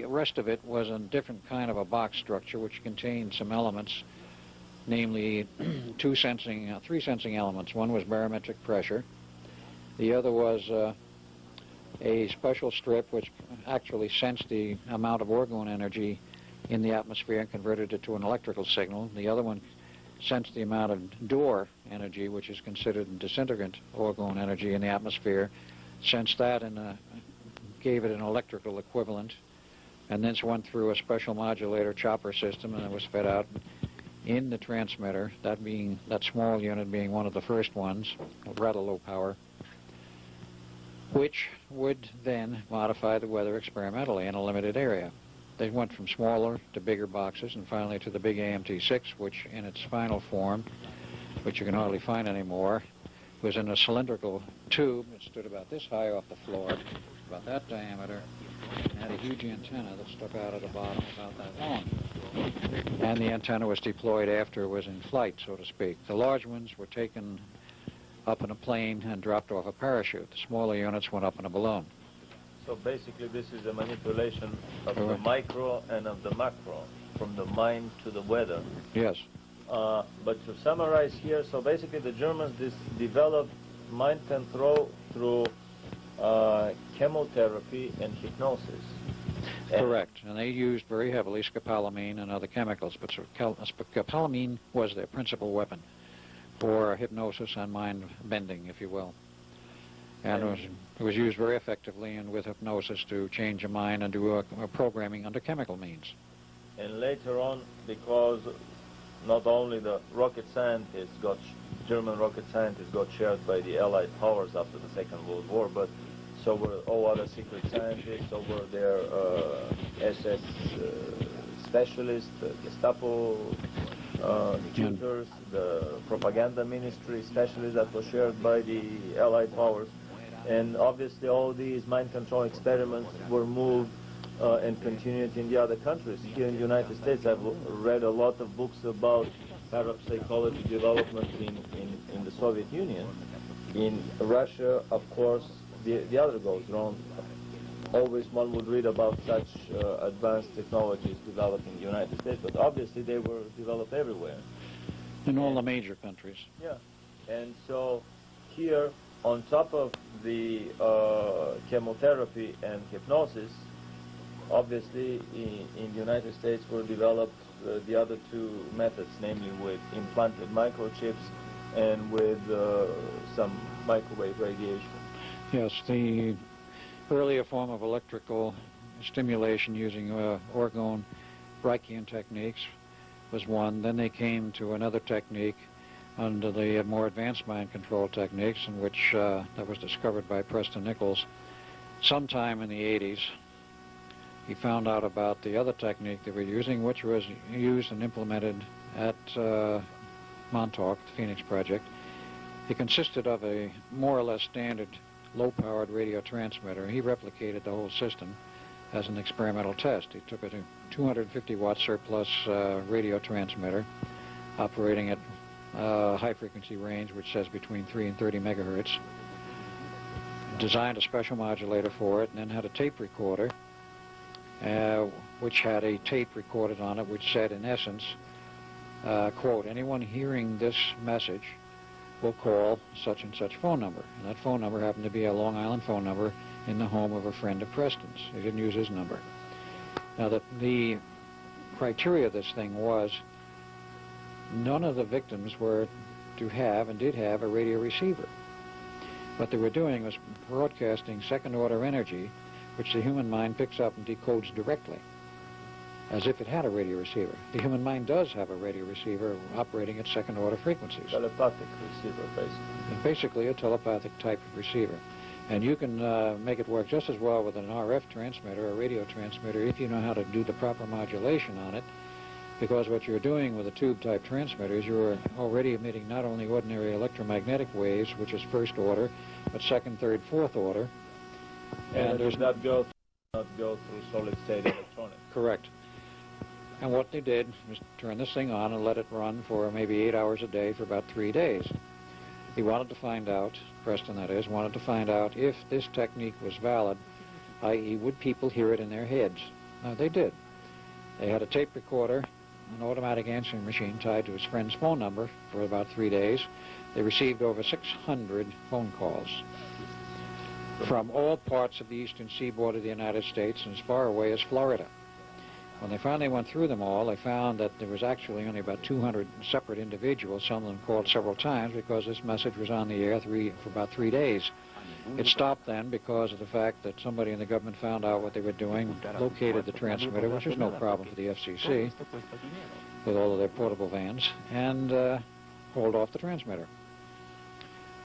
rest of it was a different kind of a box structure, which contained some elements, namely three sensing elements. One was barometric pressure. The other was a special strip which actually sensed the amount of orgone energy in the atmosphere and converted it to an electrical signal. The other one sensed the amount of Dor energy, which is considered disintegrant orgone energy in the atmosphere, sensed that and gave it an electrical equivalent. And this went through a special modulator chopper system, and it was fed out in the transmitter, that small unit being one of the first ones, rather low power, which would then modify the weather experimentally in a limited area. They went from smaller to bigger boxes, and finally to the big AMT-6, which in its final form, which you can hardly find anymore, was in a cylindrical tube that stood about this high off the floor, about that diameter, and had a huge antenna that stuck out at the bottom about that long. And the antenna was deployed after it was in flight, so to speak. The large ones were taken up in a plane and dropped off a parachute. The smaller units went up in a balloon. So basically this is a manipulation of the micro and of the macro, from the mind to the weather. Yes. But to summarize here, so basically the Germans developed mind control through chemotherapy and hypnosis. Correct. And they used very heavily scopolamine and other chemicals, but scopolamine was their principal weapon for hypnosis and mind bending, if you will. And it was used very effectively and with hypnosis to change a mind and do a programming under chemical means. And later on, because not only the German rocket scientists got shared by the Allied powers after the Second World War, but so were all other secret scientists, so were their SS specialists, the Gestapo tutors, the propaganda ministry specialists that were shared by the Allied powers. And obviously all these mind control experiments were moved and continued in the other countries. Here in the United States, I've read a lot of books about parapsychology development in the Soviet Union. In Russia, of course, the other goes wrong. Always one would read about such advanced technologies developed in the United States, but obviously they were developed everywhere. In all the major countries. Yeah. And so here, on top of the chemotherapy and hypnosis, obviously in the United States were developed the other two methods, namely with implanted microchips and with some microwave radiation. Yes, the earlier form of electrical stimulation using orgone Reichian techniques was one. Then they came to another technique under the more advanced mind control techniques, in which that was discovered by Preston Nichols sometime in the 80s. He found out about the other technique they were using, which was used and implemented at Montauk, the Phoenix Project. It consisted of a more or less standard low-powered radio transmitter. He replicated the whole system as an experimental test. He took a 250-watt surplus radio transmitter operating at high-frequency range, which says between 3 and 30 megahertz, designed a special modulator for it, and then had a tape recorder which had a tape recorded on it which said, in essence, quote, anyone hearing this message will call such and such phone number. And that phone number happened to be a Long Island phone number in the home of a friend of Preston's. He didn't use his number. Now, the criteria of this thing was none of the victims were to have and did have a radio receiver. What they were doing was broadcasting second-order energy, which the human mind picks up and decodes directly, as if it had a radio receiver. The human mind does have a radio receiver operating at second-order frequencies. Telepathic receiver, basically. Basically a telepathic type of receiver. And you can make it work just as well with an RF transmitter, a radio transmitter, if you know how to do the proper modulation on it, because what you're doing with a tube-type transmitter is you're already emitting not only ordinary electromagnetic waves, which is first order, but second, third, fourth order, And if that goes, not go through solid-state electronics. Correct. And what they did was turn this thing on and let it run for maybe 8 hours a day for about 3 days. He wanted to find out, Preston that is, wanted to find out if this technique was valid, i.e. would people hear it in their heads. Now they did. They had a tape recorder, an automatic answering machine tied to his friend's phone number for about 3 days. They received over 600 phone calls from all parts of the eastern seaboard of the United States and as far away as Florida. When they finally went through them all, they found that there was actually only about 200 separate individuals. Some of them called several times because this message was on the air for about 3 days. It stopped then because of the fact that somebody in the government found out what they were doing, located the transmitter, which was no problem for the FCC, with all of their portable vans, and hauled off the transmitter.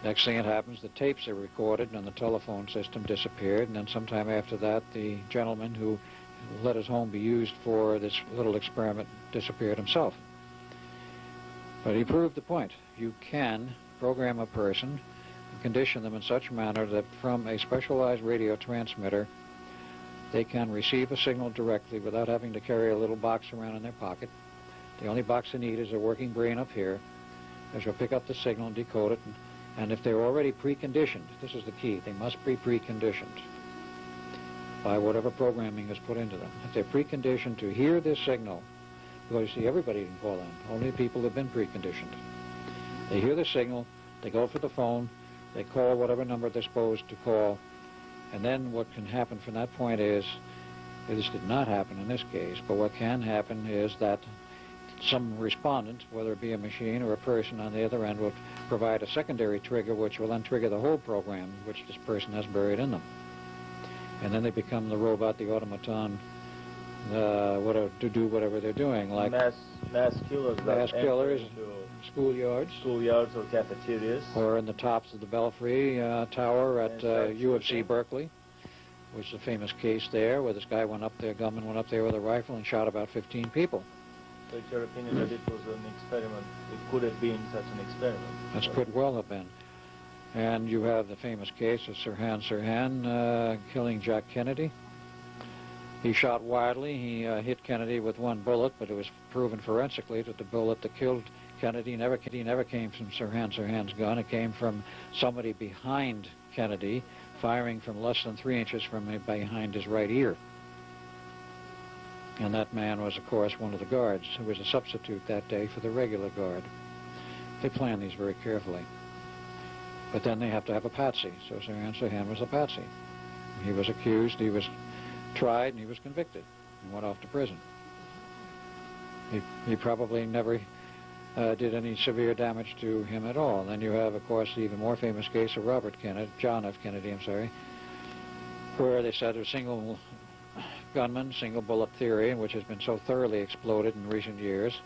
Next thing that happens, the tapes are recorded and the telephone system disappeared, and then sometime after that, the gentleman who let his home be used for this little experiment disappeared himself. But he proved the point. You can program a person and condition them in such a manner that from a specialized radio transmitter, they can receive a signal directly without having to carry a little box around in their pocket. The only box they need is a working brain up here, as you'll pick up the signal and decode it. And if they're already preconditioned, this is the key, they must be preconditioned by whatever programming is put into them. If they're preconditioned to hear this signal, because you see, everybody can call in, only people have been preconditioned. They hear the signal, they go for the phone, they call whatever number they're supposed to call, and then what can happen from that point is, this did not happen in this case, but what can happen is that some respondent, whether it be a machine or a person on the other end, will provide a secondary trigger which will then trigger the whole program which this person has buried in them. And then they become the robot, the automaton, to do whatever they're doing, like mass killers, schoolyards or cafeterias, or in the tops of the Belfry Tower at UFC Berkeley, which is a famous case there, where this guy went up there, gunman went up there with a rifle and shot about 15 people. So it's your opinion that it was an experiment? It could have been such an experiment? That could well have been. And you have the famous case of Sirhan killing Jack Kennedy. He shot wildly. He hit Kennedy with one bullet, but it was proven forensically that the bullet that killed Kennedy never came from Sirhan's gun. It came from somebody behind Kennedy, firing from less than 3 inches from behind his right ear. And that man was, of course, one of the guards who was a substitute that day for the regular guard. They plan these very carefully. But then they have to have a patsy. So Sirhan was a patsy. He was accused, he was tried, and he was convicted, and went off to prison. He probably never did any severe damage to him at all. Then you have, of course, the even more famous case of John F. Kennedy, where they said a single gunman, single bullet theory, which has been so thoroughly exploded in recent years.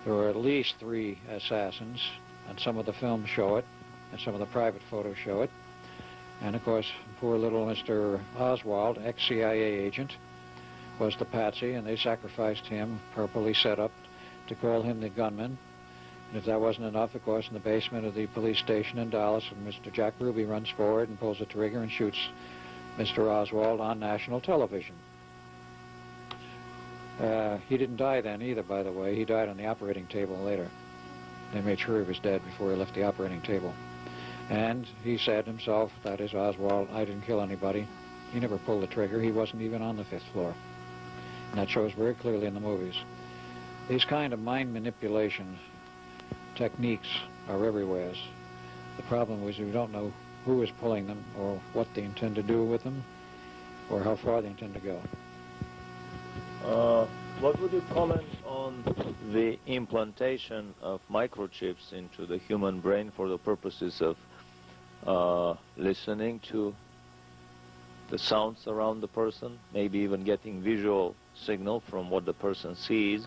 There were at least 3 assassins, and some of the films show it, and some of the private photos show it. And of course, poor little Mr. Oswald, ex-CIA agent, was the patsy, and they sacrificed him, purposely set up to call him the gunman. And if that wasn't enough, of course, in the basement of the police station in Dallas, Mr. Jack Ruby runs forward and pulls the trigger and shoots Mr. Oswald on national television. He didn't die then either, by the way. He died on the operating table later. They made sure he was dead before he left the operating table. And he said himself, that is Oswald, I didn't kill anybody. He never pulled the trigger. He wasn't even on the 5th floor. And that shows very clearly in the movies. These kind of mind manipulation techniques are everywhere. The problem is we don't know who is pulling them or what they intend to do with them or how far they intend to go. What would you comment on the implantation of microchips into the human brain for the purposes of listening to the sounds around the person, maybe even getting visual signal from what the person sees,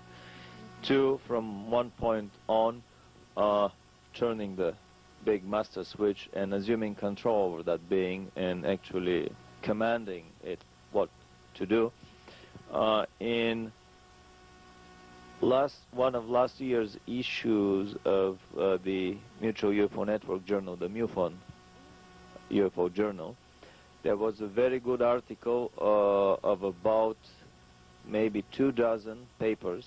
to, from one point on, turning the big master switch and assuming control over that being and actually commanding it what to do. In one of last year's issues of the Mutual UFO Network journal, the MUFON UFO journal, there was a very good article of about maybe 24 papers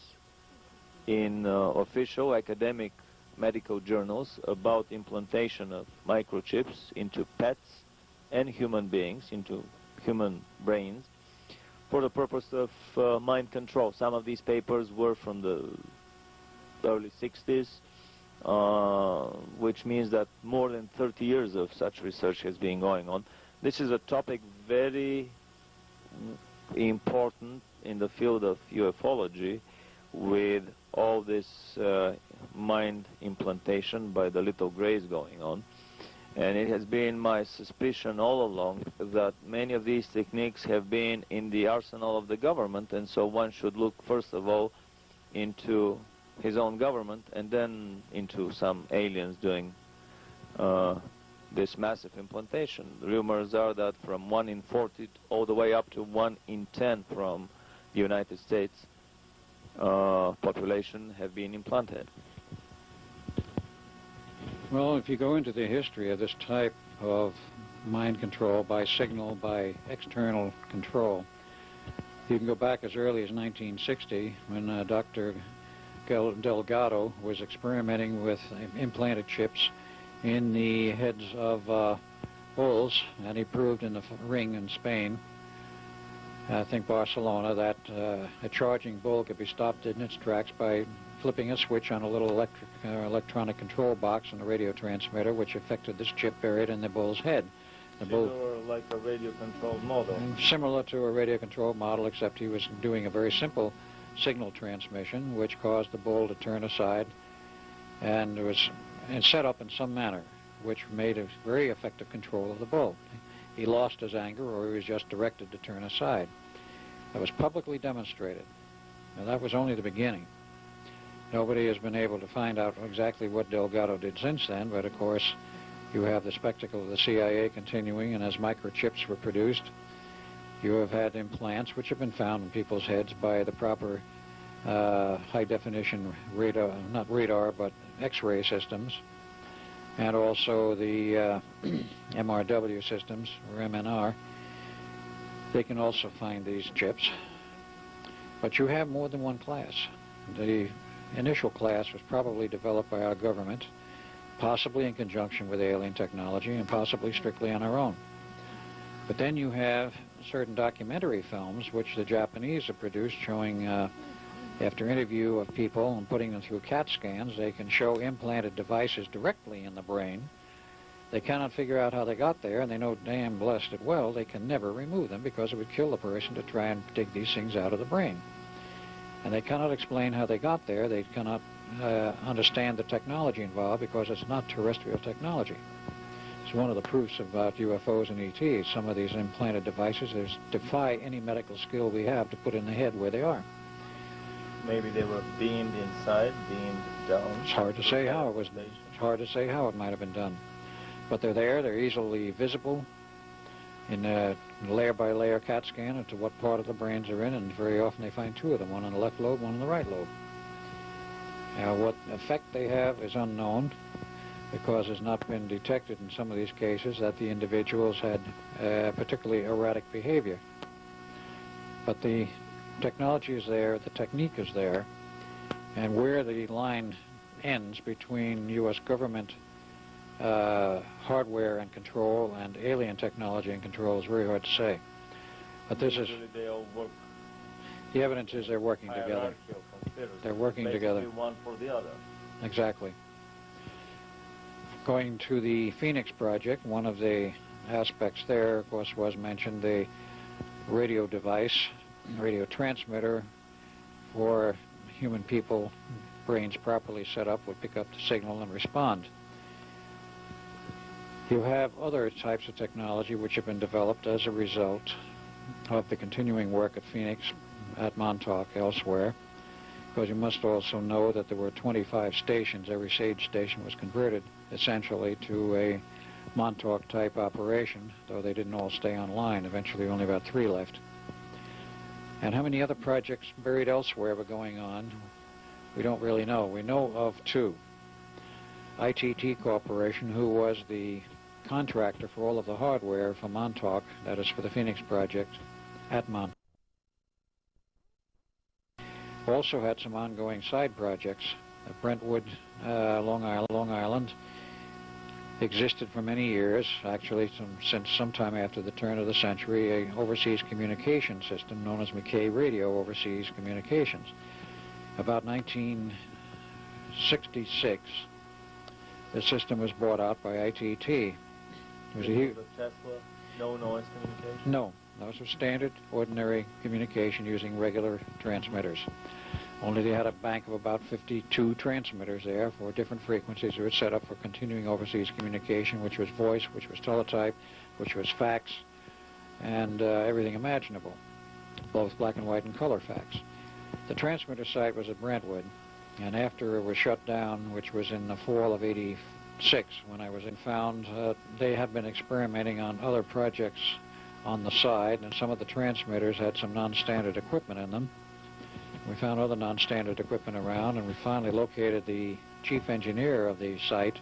in official academic medical journals about implantation of microchips into pets and human beings, into human brains, for the purpose of mind control. Some of these papers were from the early 60s, which means that more than 30 years of such research has been going on. This is a topic very important in the field of ufology, with all this mind implantation by the little grays going on. And it has been my suspicion all along that many of these techniques have been in the arsenal of the government, and so one should look first of all into his own government and then into some aliens doing this massive implantation. The rumors are that from 1 in 40 all the way up to 1 in 10 from the United States population have been implanted. Well, if you go into the history of this type of mind control by signal, by external control, you can go back as early as 1960 when Dr. Delgado was experimenting with implanted chips in the heads of bulls, and he proved in the ring in Spain, I think Barcelona, that a charging bull could be stopped in its tracks by flipping a switch on a little electronic control box on the radio transmitter, which affected this chip buried in the bull's head. The bull, like a radio-controlled model. Similar to a radio-controlled model, except he was doing a very simple signal transmission, which caused the bull to turn aside, and it was set up in some manner, which made a very effective control of the bull. He lost his anger, or he was just directed to turn aside. That was publicly demonstrated. Now, that was only the beginning. Nobody has been able to find out exactly what Delgado did since then, but of course you have the spectacle of the CIA continuing, and as microchips were produced, you have had implants which have been found in people's heads by the proper high-definition radar, not radar, but X-ray systems, and also the MRW systems, or MNR. They can also find these chips. But you have more than one class. The initial class was probably developed by our government, possibly in conjunction with alien technology, and possibly strictly on our own. But then you have certain documentary films which the Japanese have produced showing, after interview of people and putting them through CAT scans, they can show implanted devices directly in the brain. They cannot figure out how they got there, and they know damn blessed well they can never remove them because it would kill the person to try and dig these things out of the brain. And they cannot explain how they got there. They cannot understand the technology involved because it's not terrestrial technology. It's one of the proofs about UFOs and ETs. Some of these implanted devices defy any medical skill we have to put in the head where they are. Maybe they were beamed inside, beamed down. It's hard to say how it was. It's hard to say how it might have been done. But they're there. They're easily visible in a layer-by-layer CAT scan as to what part of the brains are in, and very often they find two of them, one in the left lobe, one in the right lobe. Now, what effect they have is unknown, because it's not been detected in some of these cases that the individuals had particularly erratic behavior. But the technology is there, the technique is there, and where the line ends between U.S. government hardware and control and alien technology and control is very hard to say. But this is... They all work. The evidence is they're working together. They're working together. One for the other. Exactly. Going to the Phoenix Project, one of the aspects there, of course, was mentioned the radio device, radio transmitter for human people, brains properly set up, would pick up the signal and respond. You have other types of technology which have been developed as a result of the continuing work at Phoenix, at Montauk, elsewhere, because you must also know that there were 25 stations. Every SAGE station was converted essentially to a Montauk-type operation, though they didn't all stay online. Eventually only about 3 left. And how many other projects buried elsewhere were going on, we don't really know. We know of 2. ITT Corporation, who was the contractor for all of the hardware for Montauk, that is for the Phoenix project, at Montauk. Also had some ongoing side projects. Brentwood, Long Island, existed for many years, actually since sometime after the turn of the century, an overseas communication system known as McKay Radio Overseas Communications. About 1966, the system was bought out by ITT. It was a huge... Tesla, no noise communication? No, those were standard, ordinary communication using regular transmitters. Only they had a bank of about 52 transmitters there for different frequencies. They were set up for continuing overseas communication, which was voice, which was teletype, which was fax, and everything imaginable, both black and white and color fax. The transmitter site was at Brentwood, and after it was shut down, which was in the fall of '86, when I was found, they had been experimenting on other projects on the side, and some of the transmitters had some non-standard equipment in them. We found other non-standard equipment around, and we finally located the chief engineer of the site,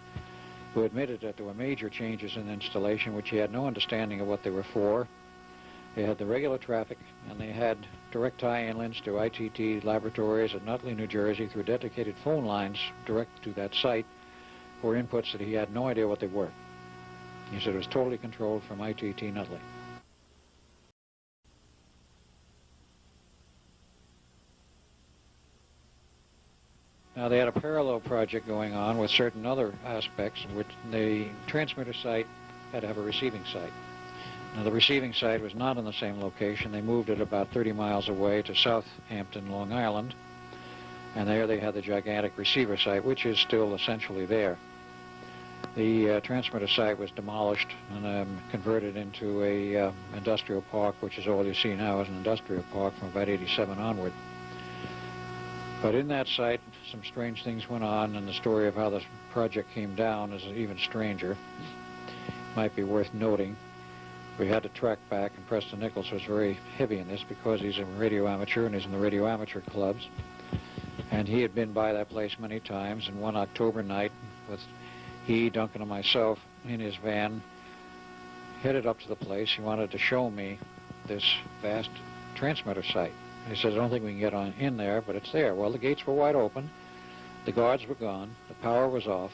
who admitted that there were major changes in the installation, which he had no understanding of what they were for. They had the regular traffic, and they had direct tie-in to ITT laboratories at Nutley, New Jersey, through dedicated phone lines direct to that site for inputs that he had no idea what they were. He said it was totally controlled from ITT Nutley. Now, they had a parallel project going on with certain other aspects, in which the transmitter site had to have a receiving site. Now, the receiving site was not in the same location. They moved it about 30 miles away to Southampton, Long Island, and there they had the gigantic receiver site, which is still essentially there. The transmitter site was demolished and converted into a industrial park, which is all you see now is an industrial park from about '87 onward. But in that site, some strange things went on, and the story of how the project came down is even stranger. Might be worth noting. We had to track back, and Preston Nichols was very heavy in this because he's a radio amateur and he's in the radio amateur clubs. And he had been by that place many times, and one October night, with he, Duncan, and myself in his van, headed up to the place. He wanted to show me this vast transmitter site. He says, I don't think we can get on in there, but it's there. Well, the gates were wide open. The guards were gone. The power was off.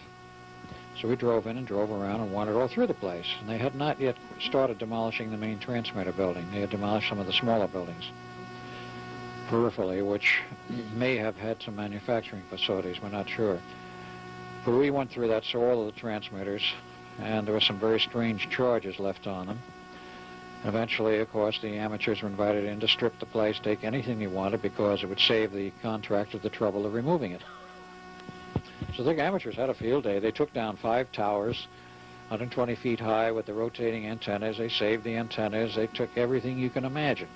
So we drove in and drove around and wandered all through the place. And they had not yet started demolishing the main transmitter building. They had demolished some of the smaller buildings peripherally, which may have had some manufacturing facilities. We're not sure. But we went through that, saw all of the transmitters, and there were some very strange charges left on them. Eventually, of course, the amateurs were invited in to strip the place, take anything they wanted, because it would save the contractor the trouble of removing it. So the amateurs had a field day. They took down 5 towers, 120 feet high with the rotating antennas. They saved the antennas. They took everything you can imagine.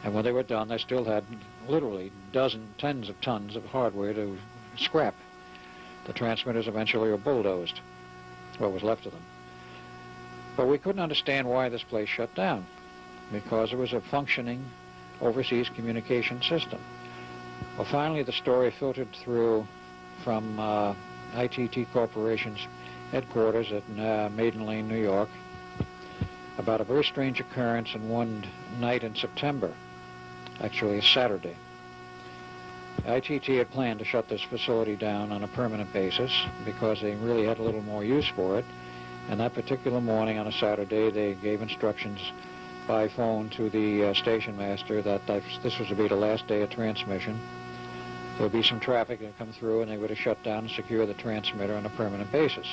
And when they were done, they still had literally tens of tons of hardware to scrap. The transmitters eventually were bulldozed, what was left of them. But we couldn't understand why this place shut down, because it was a functioning overseas communication system. Well, finally the story filtered through from ITT Corporation's headquarters at Maiden Lane, New York, about a very strange occurrence in one night in September, actually a Saturday. ITT had planned to shut this facility down on a permanent basis because they really had a little more use for it. And that particular morning on a Saturday, they gave instructions by phone to the station master that this was to be the last day of transmission. There would be some traffic that would come through, and they would have shut down and secure the transmitter on a permanent basis.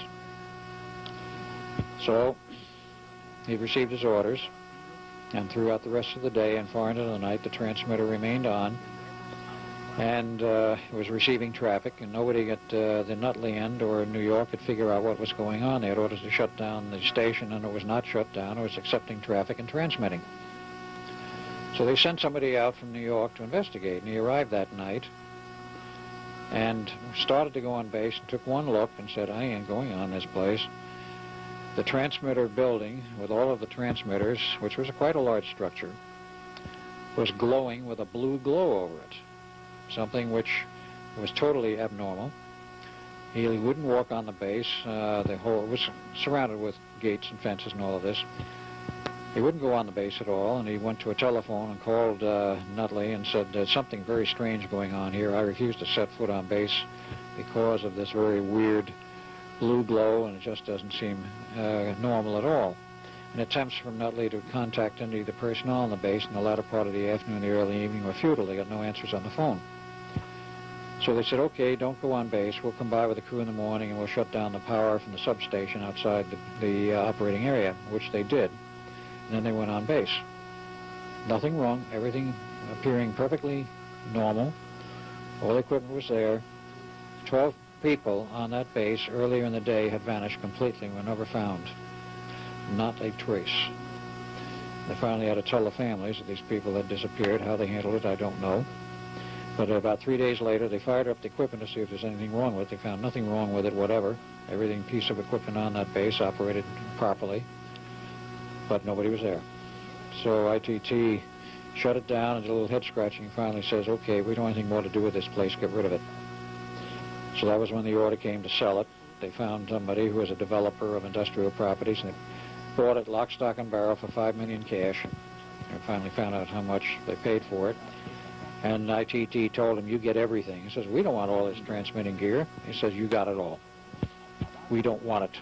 So he received his orders, and throughout the rest of the day and far into the night, the transmitter remained on. And it was receiving traffic, and nobody at the Nutley end or New York could figure out what was going on. They had orders to shut down the station, and it was not shut down. It was accepting traffic and transmitting. So they sent somebody out from New York to investigate, and he arrived that night and started to go on base and took one look and said, I ain't going on this place. The transmitter building, with all of the transmitters, which was quite a large structure, was glowing with a blue glow over it. Something which was totally abnormal. He wouldn't walk on the base. The whole, it was surrounded with gates and fences and all of this. He wouldn't go on the base at all, and he went to a telephone and called Nutley and said, there's something very strange going on here. I refuse to set foot on base because of this very weird blue glow, and it just doesn't seem normal at all. And attempts from Nutley to contact any of the personnel on the base in the latter part of the afternoon, the early evening were futile. They got no answers on the phone. So they said, okay, don't go on base. We'll come by with the crew in the morning and we'll shut down the power from the substation outside the operating area, which they did. And then they went on base. Nothing wrong, everything appearing perfectly normal. All the equipment was there. 12 people on that base earlier in the day had vanished completely, were never found. Not a trace. They finally had to tell the families that these people had disappeared. How they handled it, I don't know. But about 3 days later, they fired up the equipment to see if there's anything wrong with it. They found nothing wrong with it, whatever. Everything, piece of equipment on that base operated properly, but nobody was there. So ITT shut it down and did a little head scratching and finally says, okay, we don't have anything more to do with this place, get rid of it. So that was when the order came to sell it. They found somebody who was a developer of industrial properties, and they bought it lock, stock, and barrel for $5 million cash. They finally found out how much they paid for it. And ITT told him, you get everything. He says, we don't want all this transmitting gear. He says, you got it all. We don't want it.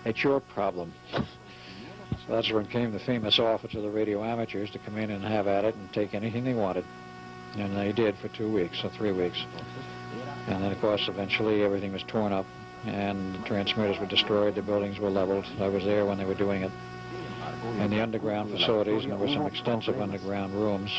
It's your problem. So that's when came the famous offer to the radio amateurs to come in and have at it and take anything they wanted. And they did for 2 weeks or 3 weeks. And then, of course, eventually everything was torn up and the transmitters were destroyed, the buildings were leveled. I was there when they were doing it. And the underground facilities, and there were some extensive underground rooms,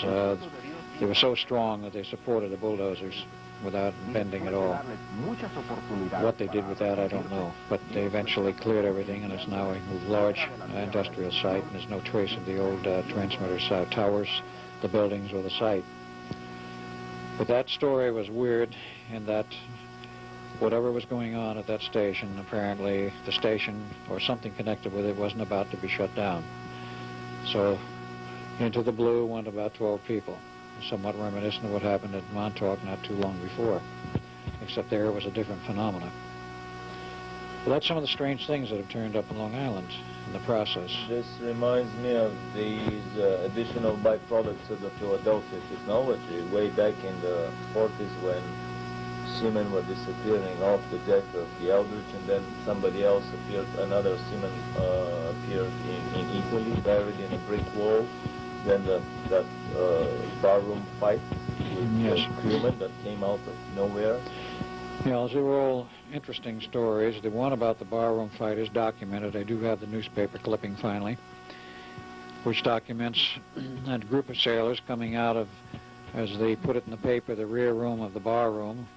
they were so strong that they supported the bulldozers without bending at all. What they did with that, I don't know. But they eventually cleared everything, and it's now a large industrial site, and there's no trace of the old transmitter towers, the buildings, or the site. But that story was weird in that whatever was going on at that station, apparently the station or something connected with it wasn't about to be shut down. So into the blue went about 12 people, somewhat reminiscent of what happened at Montauk not too long before, except there it was a different phenomenon. Well, that's some of the strange things that have turned up in Long Island in the process. This reminds me of these additional byproducts of the Philadelphia technology way back in the 40s when seamen were disappearing off the deck of the Eldridge, and then somebody else appeared, another seaman appeared in Italy, buried in a brick wall. Then that barroom fight with the crewmen that came out of nowhere. Yeah, those are all interesting stories. The one about the barroom fight is documented. I do have the newspaper clipping finally, which documents a group of sailors coming out of, as they put it in the paper, the rear room of the barroom,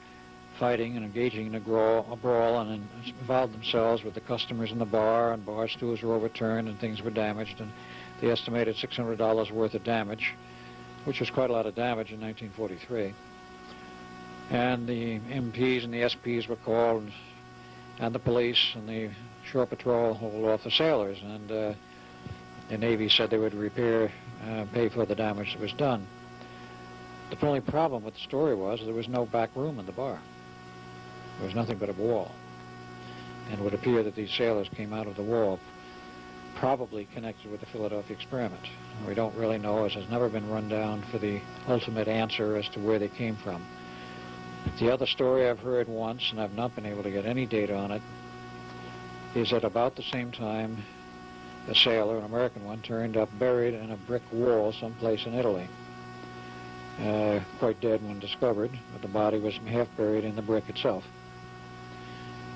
fighting and engaging in a brawl, and involved themselves with the customers in the bar, and bar stools were overturned and things were damaged, and they estimated $600 worth of damage, which was quite a lot of damage in 1943. And the MPs and the SPs were called, and the police and the shore patrol hauled off the sailors, and the Navy said they would pay for the damage that was done. The only problem with the story was there was no back room in the bar. There was nothing but a wall. And it would appear that these sailors came out of the wall, probably connected with the Philadelphia experiment. We don't really know, as has never been run down for the ultimate answer as to where they came from. The other story I've heard once, and I've not been able to get any data on it, is that about the same time a sailor, an American one, turned up buried in a brick wall someplace in Italy. Quite dead when discovered, but the body was half buried in the brick itself.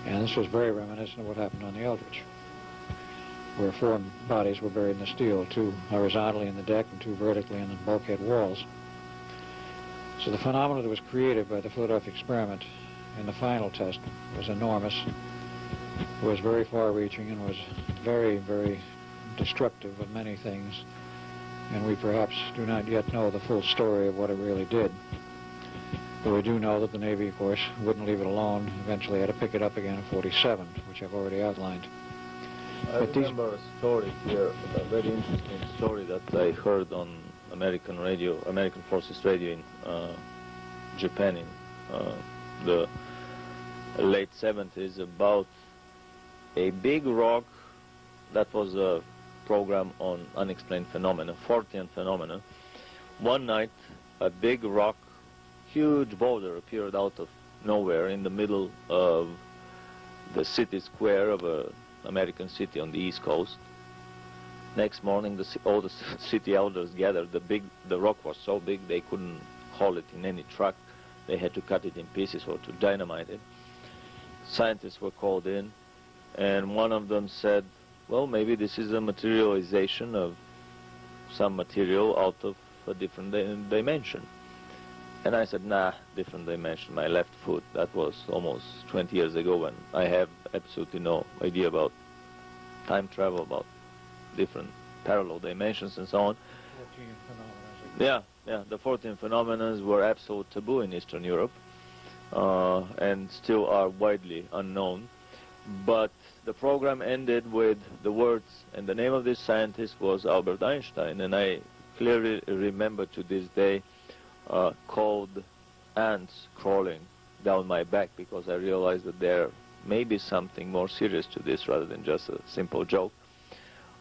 And this was very reminiscent of what happened on the Eldridge, where 4 bodies were buried in the steel, 2 horizontally in the deck and 2 vertically in the bulkhead walls. So the phenomenon that was created by the Philadelphia experiment in the final test was enormous, was very far-reaching, and was very, very destructive of many things. And we perhaps do not yet know the full story of what it really did. But we do know that the Navy, of course, wouldn't leave it alone, eventually had to pick it up again in 47, which I've already outlined. I remember a story here, a very interesting story that I heard on American radio, American Forces Radio in Japan, in the late 70s about a big rock that was a program on unexplained phenomena, Fortean phenomena. One night, a big rock, huge boulder appeared out of nowhere in the middle of the city square of an American city on the East Coast. Next morning, all the city elders gathered. The rock was so big they couldn't haul it in any truck. They had to cut it in pieces or to dynamite it. Scientists were called in, and one of them said, well, maybe this is a materialization of some material out of a different dimension. And I said, nah, different dimension, my left foot. That was almost 20 years ago, when I have absolutely no idea about time travel, about different parallel dimensions and so on. Yeah, the 14 phenomena were absolute taboo in Eastern Europe, and still are widely unknown. But the program ended with the words, and the name of this scientist was Albert Einstein, and I clearly remember to this day cold ants crawling down my back, because I realized that there may be something more serious to this rather than just a simple joke.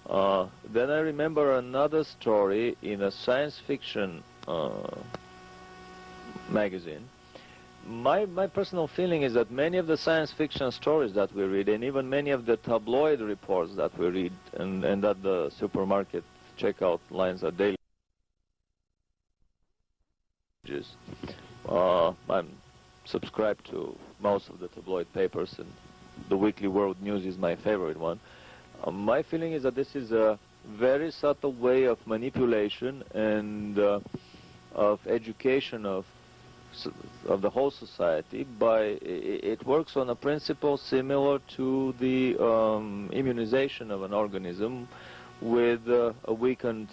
Then I remember another story in a science fiction magazine. My personal feeling is that many of the science fiction stories that we read, and even many of the tabloid reports that we read, and that the supermarket checkout lines are daily, I'm subscribed to most of the tabloid papers, and the Weekly World News is my favorite one. My feeling is that this is a very subtle way of manipulation and of education of the whole society. It works on a principle similar to the immunization of an organism with a weakened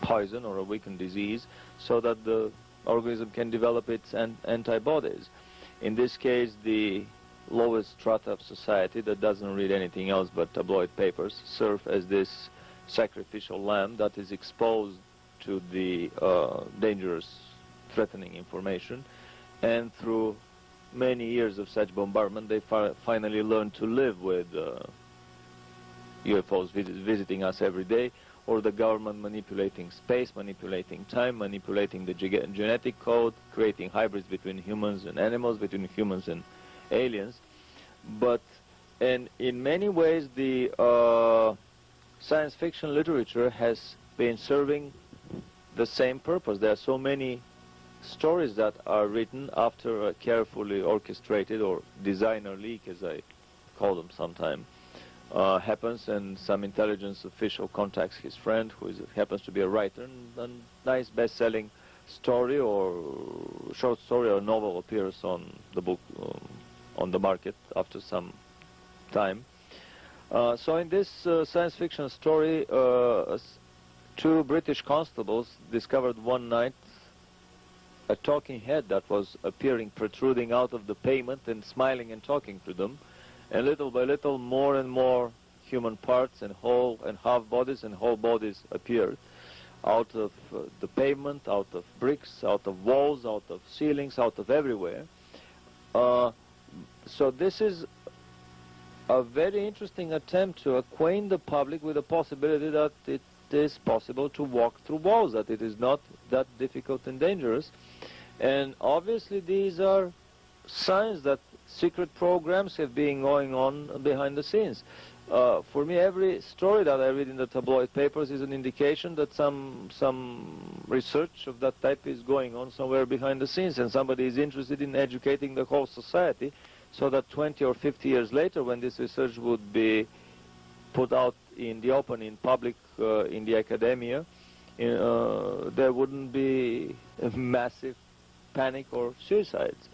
poison or a weakened disease, so that the organism can develop its antibodies. In this case, the lowest strata of society that doesn't read anything else but tabloid papers serve as this sacrificial lamb that is exposed to the dangerous, threatening information, and through many years of such bombardment, they finally learn to live with UFOs visiting us every day, or the government manipulating space, manipulating time, manipulating the genetic code, creating hybrids between humans and animals, between humans and aliens. And in many ways, the science fiction literature has been serving the same purpose. There are so many stories that are written after a carefully orchestrated or designer leak, as I call them sometimes, happens, and some intelligence official contacts his friend, who happens to be a writer, and a nice best-selling story or short story or novel appears on the book, on the market after some time. So in this science fiction story, two British constables discovered one night a talking head that was appearing, protruding out of the pavement and smiling and talking to them. And little by little, more and more human parts and whole and half bodies and whole bodies appeared out of the pavement, out of bricks, out of walls, out of ceilings, out of everywhere. So this is a very interesting attempt to acquaint the public with the possibility that it is possible to walk through walls, that it is not that difficult and dangerous. And obviously these are signs that secret programs have been going on behind the scenes. For me, every story that I read in the tabloid papers is an indication that some research of that type is going on somewhere behind the scenes, and somebody is interested in educating the whole society, so that 20 or 50 years later, when this research would be put out in the open, in public, in the academia, there wouldn't be a massive panic or suicides.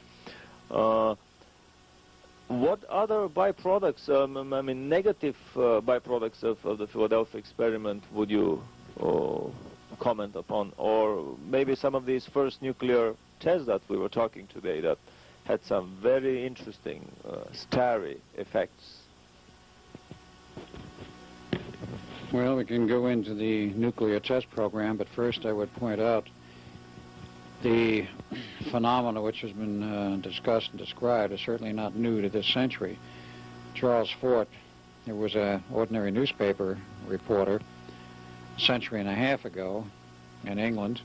What other byproducts, I mean negative byproducts of the Philadelphia experiment would you comment upon? Or maybe some of these first nuclear tests that we were talking today that had some very interesting starry effects? Well, we can go into the nuclear test program, but first I would point out The phenomena which has been discussed and described is certainly not new to this century. Charles Fort, who was an ordinary newspaper reporter a century and a half ago in England,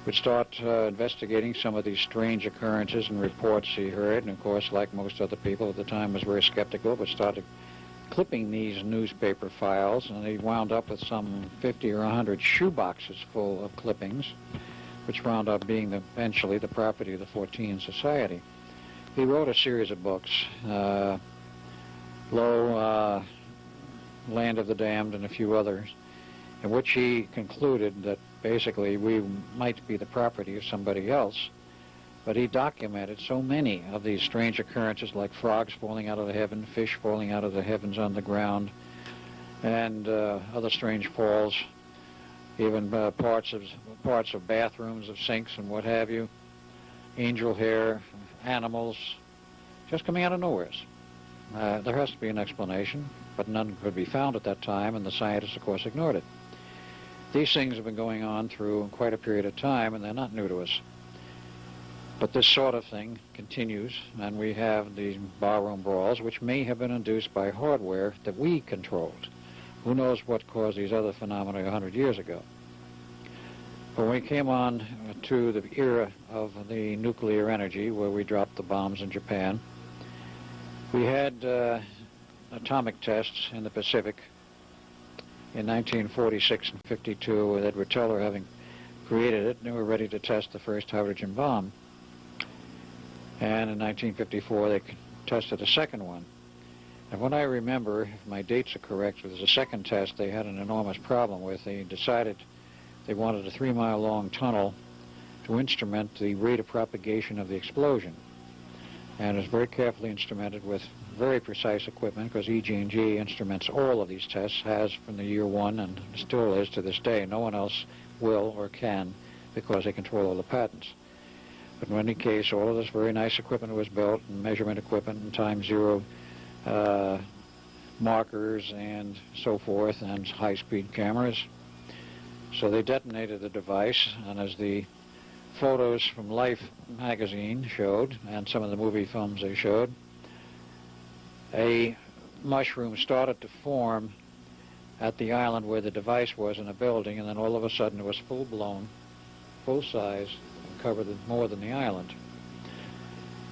would start investigating some of these strange occurrences and reports he heard, and of course, like most other people at the time, was very skeptical, but started clipping these newspaper files, and he wound up with some 50 or 100 shoeboxes full of clippings, which wound up being eventually the property of the Fortean Society. He wrote a series of books, Land of the Damned, and a few others, in which he concluded that basically we might be the property of somebody else. But he documented so many of these strange occurrences, like frogs falling out of the heaven, fish falling out of the heavens on the ground, and other strange falls, even parts of bathrooms, of sinks and what have you, angel hair, animals, just coming out of nowhere. There has to be an explanation, but none could be found at that time, and the scientists, of course, ignored it. These things have been going on through quite a period of time, and they're not new to us. But this sort of thing continues, and we have these barroom brawls, which may have been induced by hardware that we controlled. Who knows what caused these other phenomena 100 years ago? When we came on to the era of the nuclear energy, where we dropped the bombs in Japan, we had atomic tests in the Pacific in 1946 and 52, with Edward Teller having created it, and they were ready to test the first hydrogen bomb. And in 1954, they tested a second one. And what I remember, if my dates are correct, was the second test they had an enormous problem with. They decided they wanted a 3-mile-long tunnel to instrument the rate of propagation of the explosion. And it was very carefully instrumented with very precise equipment, because EG&G instruments all of these tests, has from the year one and still is to this day. No one else will or can, because they control all the patents. But in any case, all of this very nice equipment was built, and measurement equipment and time zero markers and so forth, and high-speed cameras. So they detonated the device, and as the photos from Life magazine showed, and some of the movie films they showed, a mushroom started to form at the island where the device was in a building, and then all of a sudden it was full-blown, full-size, and covered more than the island.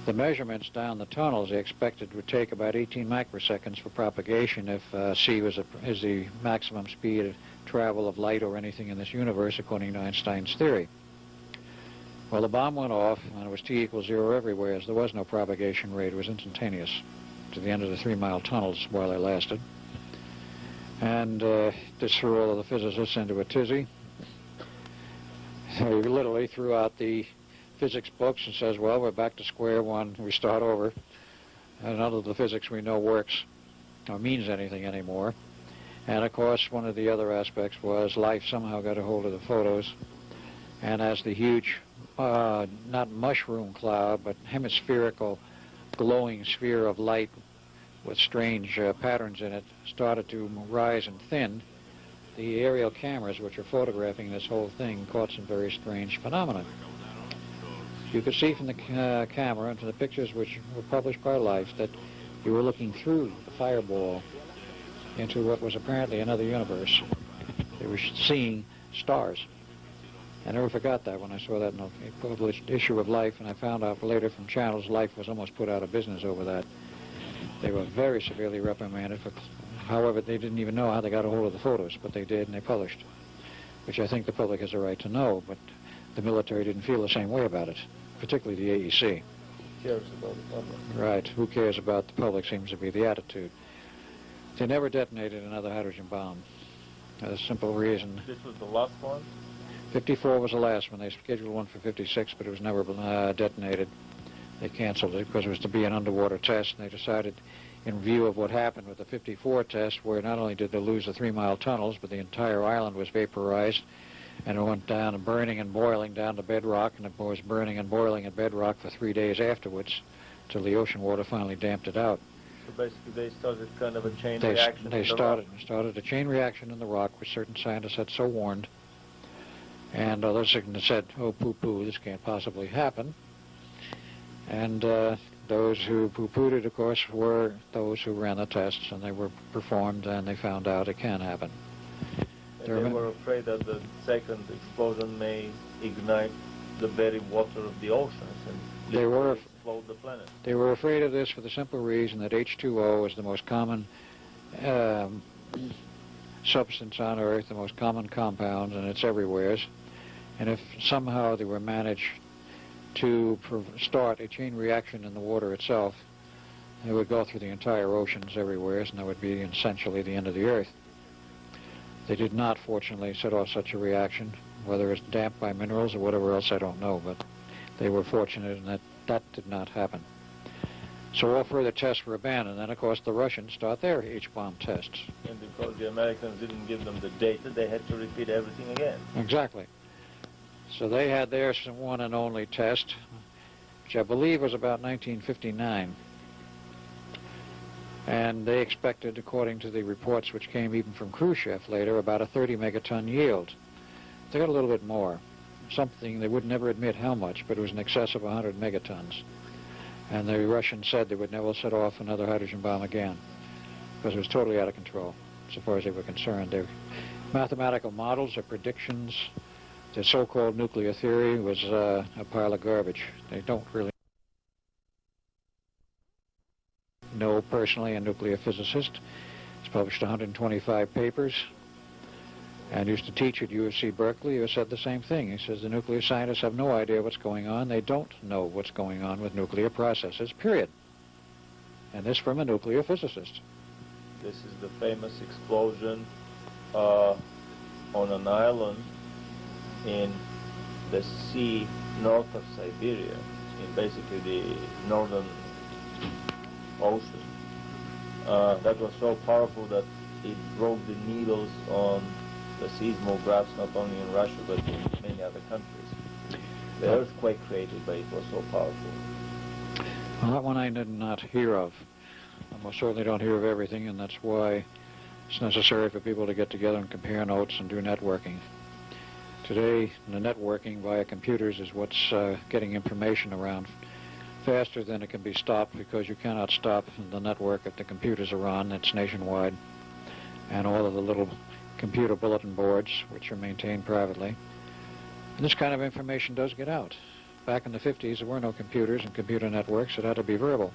The measurements down the tunnels they expected would take about 18 microseconds for propagation if c is the maximum speed of travel of light or anything in this universe, according to Einstein's theory. Well, the bomb went off, and it was t equals 0 everywhere, as there was no propagation rate. It was instantaneous to the end of the 3-mile tunnels while they lasted. And this threw all of the physicists into a tizzy. He literally threw out the physics books and says, well, we're back to square one. We start over. And none of the physics we know works or means anything anymore. And, of course, one of the other aspects was life somehow got a hold of the photos. And as the huge, not mushroom cloud, but hemispherical glowing sphere of light with strange patterns in it started to rise and thin, the aerial cameras which are photographing this whole thing caught some very strange phenomena. You could see from the camera and from the pictures which were published by Life that you were looking through the fireball into what was apparently another universe. They were seeing stars. I never forgot that when I saw that in a published issue of Life, and I found out later from channels Life was almost put out of business over that. They were very severely reprimanded for, however, they didn't even know how they got a hold of the photos, but they did, and they published, which I think the public has a right to know, but the military didn't feel the same way about it, particularly the AEC. Who cares about the public? Right, who cares about the public seems to be the attitude. They never detonated another hydrogen bomb. A simple reason. This was the last one? 54 was the last one. They scheduled one for 56, but it was never detonated. They canceled it because it was to be an underwater test, and they decided, in view of what happened with the 54 test, where not only did they lose the 3-mile tunnels, but the entire island was vaporized, and it went down and burning and boiling down to bedrock, and it was burning and boiling at bedrock for 3 days afterwards, till the ocean water finally damped it out. So basically they started kind of a chain reaction. They started a chain reaction in the rock, which certain scientists had so warned. And others said, oh, poo-poo, this can't possibly happen. And those who poo-pooed it, of course, were those who ran the tests, and they were performed, and they found out it can happen. And they were afraid that the second explosion may ignite the very water of the oceans and explode the planet. They were afraid of this for the simple reason that H2O is the most common substance on Earth, the most common compound, and it's everywhere. And if somehow they were managed to start a chain reaction in the water itself, it would go through the entire oceans everywhere, and that would be essentially the end of the Earth. They did not, fortunately, set off such a reaction. Whether it's damped by minerals or whatever else, I don't know, but they were fortunate in that that did not happen. So all further tests were abandoned. Then, of course, the Russians start their H-bomb tests. And because the Americans didn't give them the data, they had to repeat everything again. Exactly. So they had their one and only test, which I believe was about 1959. And they expected, according to the reports which came even from Khrushchev later, about a 30 megaton yield. They got a little bit more, something they would never admit how much, but it was in excess of 100 megatons. And the Russians said they would never set off another hydrogen bomb again, because it was totally out of control, so far as they were concerned. Their mathematical models, their predictions, their so-called nuclear theory was a pile of garbage. They don't really know personally a nuclear physicist. He's published 125 papers and used to teach at UC Berkeley, who said the same thing. He says the nuclear scientists have no idea what's going on. They don't know what's going on with nuclear processes, period. And this from a nuclear physicist. This is the famous explosion on an island in the sea north of Siberia, in basically the northern ocean. That was so powerful that it broke the needles on the seismographs not only in Russia but in many other countries. The earthquake created by it was so powerful. Well, that one I did not hear of. I most certainly don't hear of everything, and that's why it's necessary for people to get together and compare notes and do networking. Today, the networking via computers is what's getting information around faster than it can be stopped, because you cannot stop the network if the computers are on. It's nationwide. And all of the little computer bulletin boards, which are maintained privately. And this kind of information does get out. Back in the 50s, there were no computers and computer networks. It had to be verbal.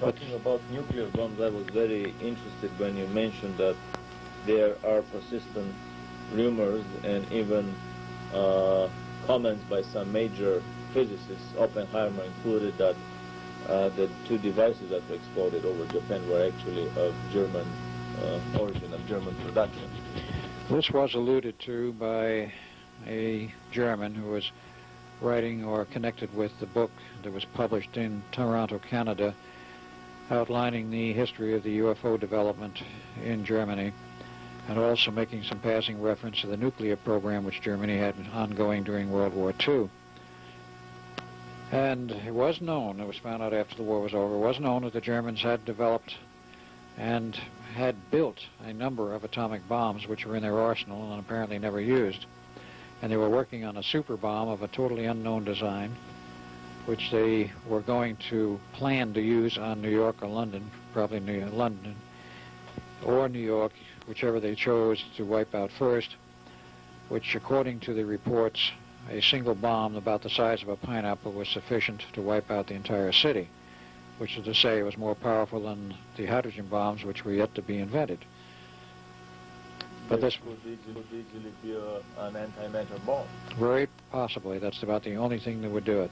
Talking about nuclear bombs, I was very interested when you mentioned that there are persistent rumors and even comments by some major physicists, Oppenheimer included, that the two devices that were exploded over Japan were actually of German origin, of German production. This was alluded to by a German who was writing or connected with the book that was published in Toronto, Canada, outlining the history of the UFO development in Germany, and also making some passing reference to the nuclear program which Germany had ongoing during World War II. And it was known, it was found out after the war was over, it was known that the Germans had developed and had built a number of atomic bombs which were in their arsenal and apparently never used. And they were working on a super bomb of a totally unknown design, which they were going to plan to use on New York or London, probably London or New York, whichever they chose to wipe out first, which, according to the reports, a single bomb about the size of a pineapple was sufficient to wipe out the entire city, which is to say it was more powerful than the hydrogen bombs which were yet to be invented. But this could easily be an anti-matter bomb. Very possibly. That's about the only thing that would do it.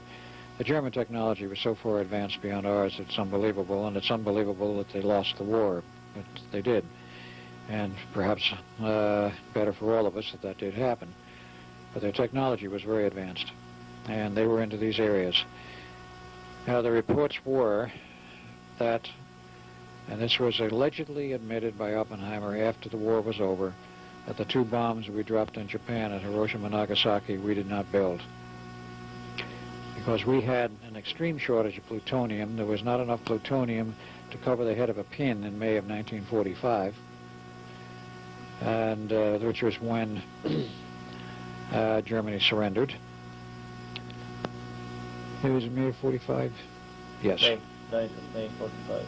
The German technology was so far advanced beyond ours, it's unbelievable, and it's unbelievable that they lost the war, but they did. And perhaps better for all of us that that did happen. But their technology was very advanced, and they were into these areas. Now, the reports were that, and this was allegedly admitted by Oppenheimer after the war was over, that the two bombs we dropped in Japan at Hiroshima and Nagasaki we did not build. Because we had an extreme shortage of plutonium. There was not enough plutonium to cover the head of a pin in May of 1945, and which was when Germany surrendered. It was May 45? Yes. May 9th of May 45.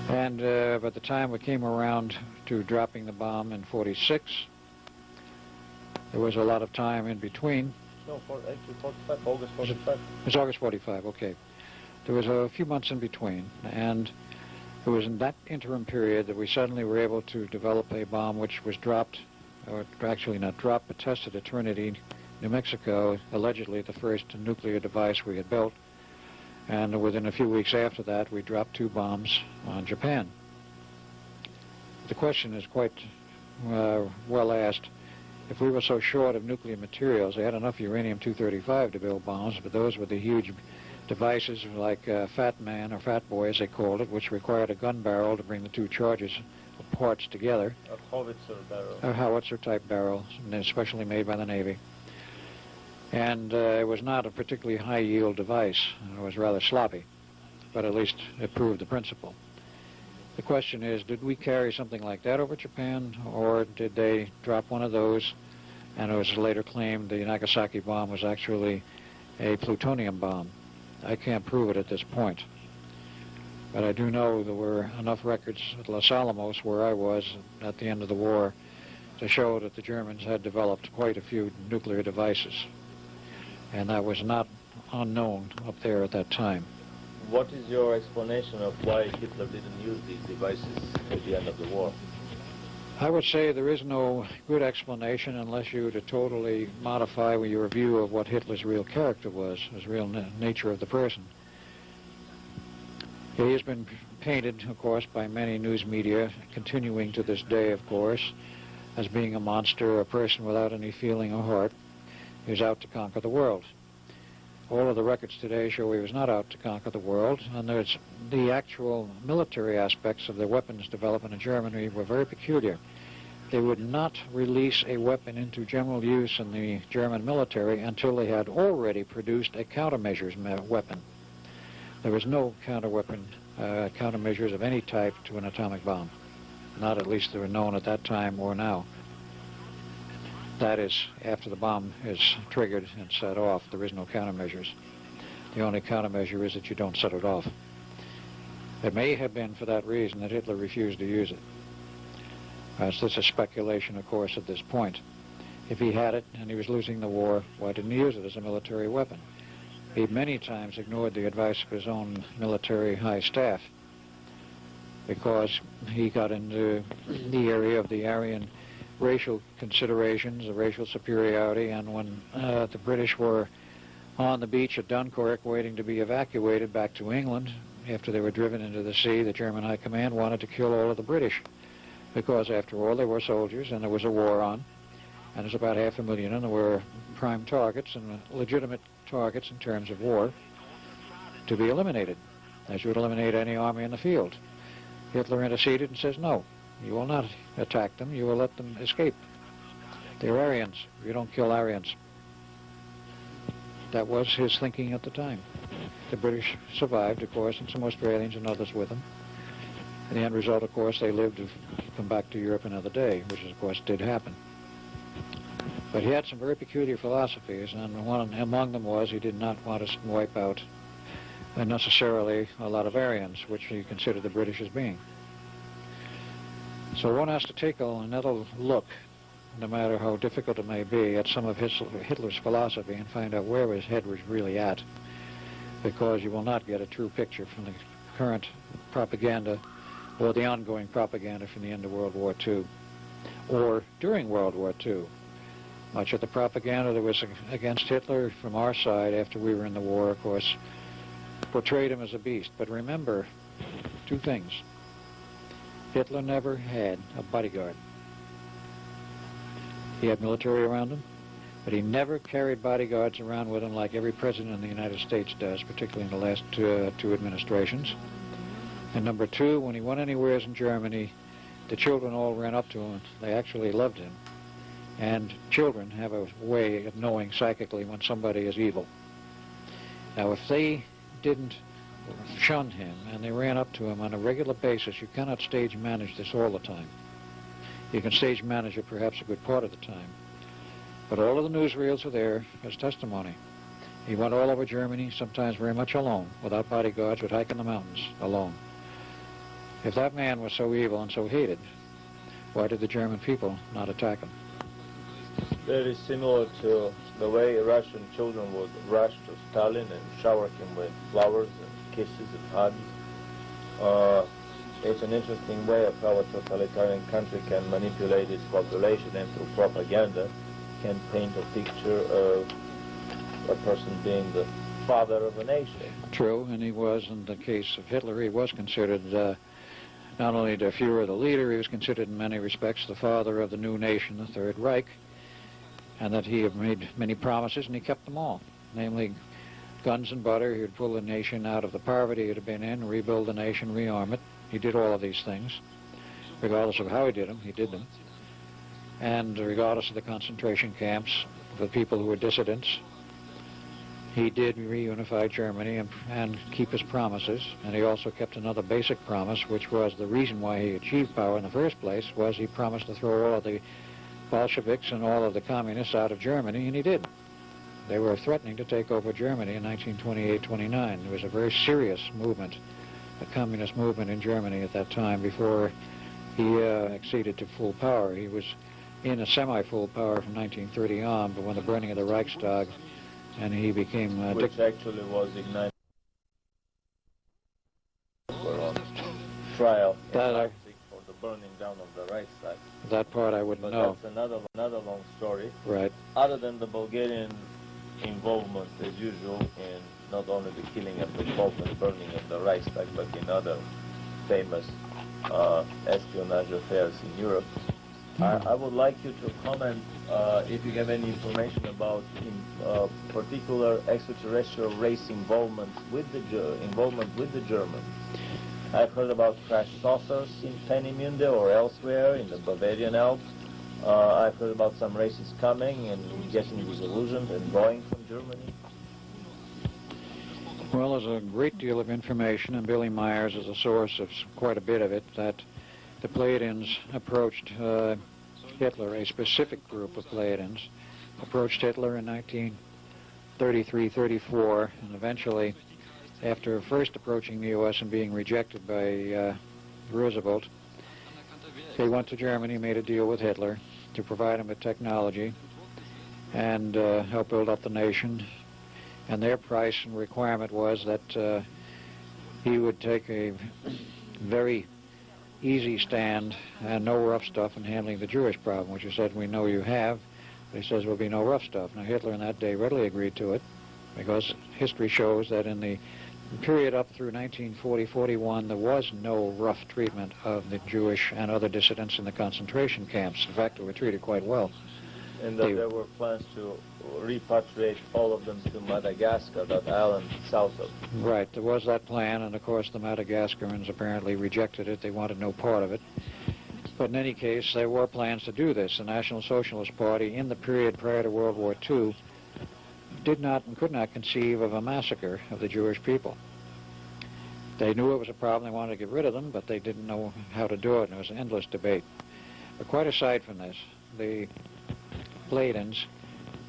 And by the time we came around to dropping the bomb in 46, there was a lot of time in between. No, actually 45, August 45. It's August 45, okay. There was a few months in between, and it was in that interim period that we suddenly were able to develop a bomb which was dropped, or actually not dropped, but tested at Trinity, New Mexico, allegedly the first nuclear device we had built. And within a few weeks after that, we dropped 2 bombs on Japan. The question is quite well asked. If we were so short of nuclear materials, they had enough uranium-235 to build bombs, but those were the huge devices like Fat Man, or Fat Boy as they called it, which required a gun barrel to bring the 2 charges of parts together. A howitzer barrel. A howitzer-type barrel, especially made by the Navy. And it was not a particularly high-yield device. It was rather sloppy, but at least it proved the principle. The question is, did we carry something like that over Japan, or did they drop one of those, and it was later claimed the Nagasaki bomb was actually a plutonium bomb? I can't prove it at this point, but I do know there were enough records at Los Alamos, where I was at the end of the war, to show that the Germans had developed quite a few nuclear devices, and that was not unknown up there at that time. What is your explanation of why Hitler didn't use these devices at the end of the war? I would say there is no good explanation unless you were to totally modify your view of what Hitler's real character was, his real nature of the person. He has been painted, of course, by many news media, continuing to this day, of course, as being a monster, a person without any feeling or heart, who's out to conquer the world. All of the records today show he was not out to conquer the world, and there's the actual military aspects of the weapons development in Germany were very peculiar. They would not release a weapon into general use in the German military until they had already produced a countermeasures weapon. There was no countermeasures of any type to an atomic bomb. Not at least they were known at that time or now. That is, after the bomb is triggered and set off, there is no countermeasures. The only countermeasure is that you don't set it off. It may have been for that reason that Hitler refused to use it. So this is speculation, of course, at this point. If he had it and he was losing the war, why didn't he use it as a military weapon? He many times ignored the advice of his own military high staff because he got into the area of the Aryan racial considerations, of racial superiority, and when the British were on the beach at Dunkirk waiting to be evacuated back to England, after they were driven into the sea, the German High Command wanted to kill all of the British, because after all they were soldiers and there was a war on, and there's about 500,000, and there were prime targets and legitimate targets in terms of war to be eliminated, as you would eliminate any army in the field. Hitler interceded and says, no, you will not attack them, you will let them escape. They're Aryans, you don't kill Aryans. That was his thinking at the time. The British survived, of course, and some Australians and others with them. And the end result, of course, they lived to come back to Europe another day, which, of course, did happen. But he had some very peculiar philosophies, and one among them was he did not want us to wipe out necessarily a lot of Aryans, which he considered the British as being. So one has to take another look, no matter how difficult it may be, at some of Hitler's philosophy and find out where his head was really at, because you will not get a true picture from the current propaganda or the ongoing propaganda from the end of World War II or during World War II. Much of the propaganda that was against Hitler from our side after we were in the war, of course, portrayed him as a beast. But remember two things. Hitler never had a bodyguard. He had military around him, but he never carried bodyguards around with him like every president in the United States does, particularly in the last two administrations. And number two, when he went anywhere in Germany, the children all ran up to him. They actually loved him. And children have a way of knowing psychically when somebody is evil. Now, if they didn't shun him and they ran up to him on a regular basis, you cannot stage manage this all the time. You can stage manage it perhaps a good part of the time. But all of the newsreels are there as testimony. He went all over Germany, sometimes very much alone, without bodyguards, would hike in the mountains alone. If that man was so evil and so hated, why did the German people not attack him? Very similar to the way Russian children would rush to Stalin and shower him with flowers and kisses and hugs. It's an interesting way of how a totalitarian country can manipulate its population and through propaganda can paint a picture of a person being the father of a nation. True, and he was, in the case of Hitler, he was considered not only the Führer, the leader, he was considered in many respects the father of the new nation, the Third Reich, and that he had made many promises and he kept them all, namely guns and butter. He would pull the nation out of the poverty it had been in, rebuild the nation, rearm it. He did all of these things. Regardless of how he did them, he did them. And regardless of the concentration camps, the people who were dissidents, he did reunify Germany and keep his promises. And he also kept another basic promise, which was the reason why he achieved power in the first place, was he promised to throw all of the Bolsheviks and all of the communists out of Germany, and he did. They were threatening to take over Germany in 1928-29. There was a very serious movement, a communist movement in Germany at that time before he acceded to full power. He was in a semi-full power from 1930 on, but when the burning of the Reichstag, and he became which actually was ignited for on trial in Leipzig for the burning down of the Reichstag. That part I wouldn't know. That's another long story. Right. Other than the Bulgarian involvement, as usual, in not only the killing of the Pope and burning of the Reichstag, but in other famous espionage affairs in Europe. I would like you to comment if you have any information about particular extraterrestrial race involvement with the Germans. I've heard about crash saucers in Peenemünde or elsewhere in the Bavarian Alps. I've heard about some races coming and getting disillusioned and going from Germany. Well, there's a great deal of information, and Billy Myers is a source of quite a bit of it, that the Pleiadians approached Hitler, a specific group of Pleiadians, approached Hitler in 1933-34, and eventually, after first approaching the U.S. and being rejected by Roosevelt, they went to Germany, made a deal with Hitler to provide him with technology and help build up the nation. And their price and requirement was that he would take a very easy stand and no rough stuff in handling the Jewish problem, which he said, we know you have, but he says there'll be no rough stuff. Now, Hitler in that day readily agreed to it, because history shows that in the period up through 1940-41, there was no rough treatment of the Jewish and other dissidents in the concentration camps. In fact, they were treated quite well. And that there were plans to repatriate all of them to Madagascar, that island south of. Right, there was that plan, and of course the Madagascarans apparently rejected it. They wanted no part of it. But in any case, there were plans to do this. The National Socialist Party, in the period prior to World War II, did not and could not conceive of a massacre of the Jewish people. They knew it was a problem, they wanted to get rid of them, but they didn't know how to do it, and it was an endless debate. But quite aside from this, the Pleiadians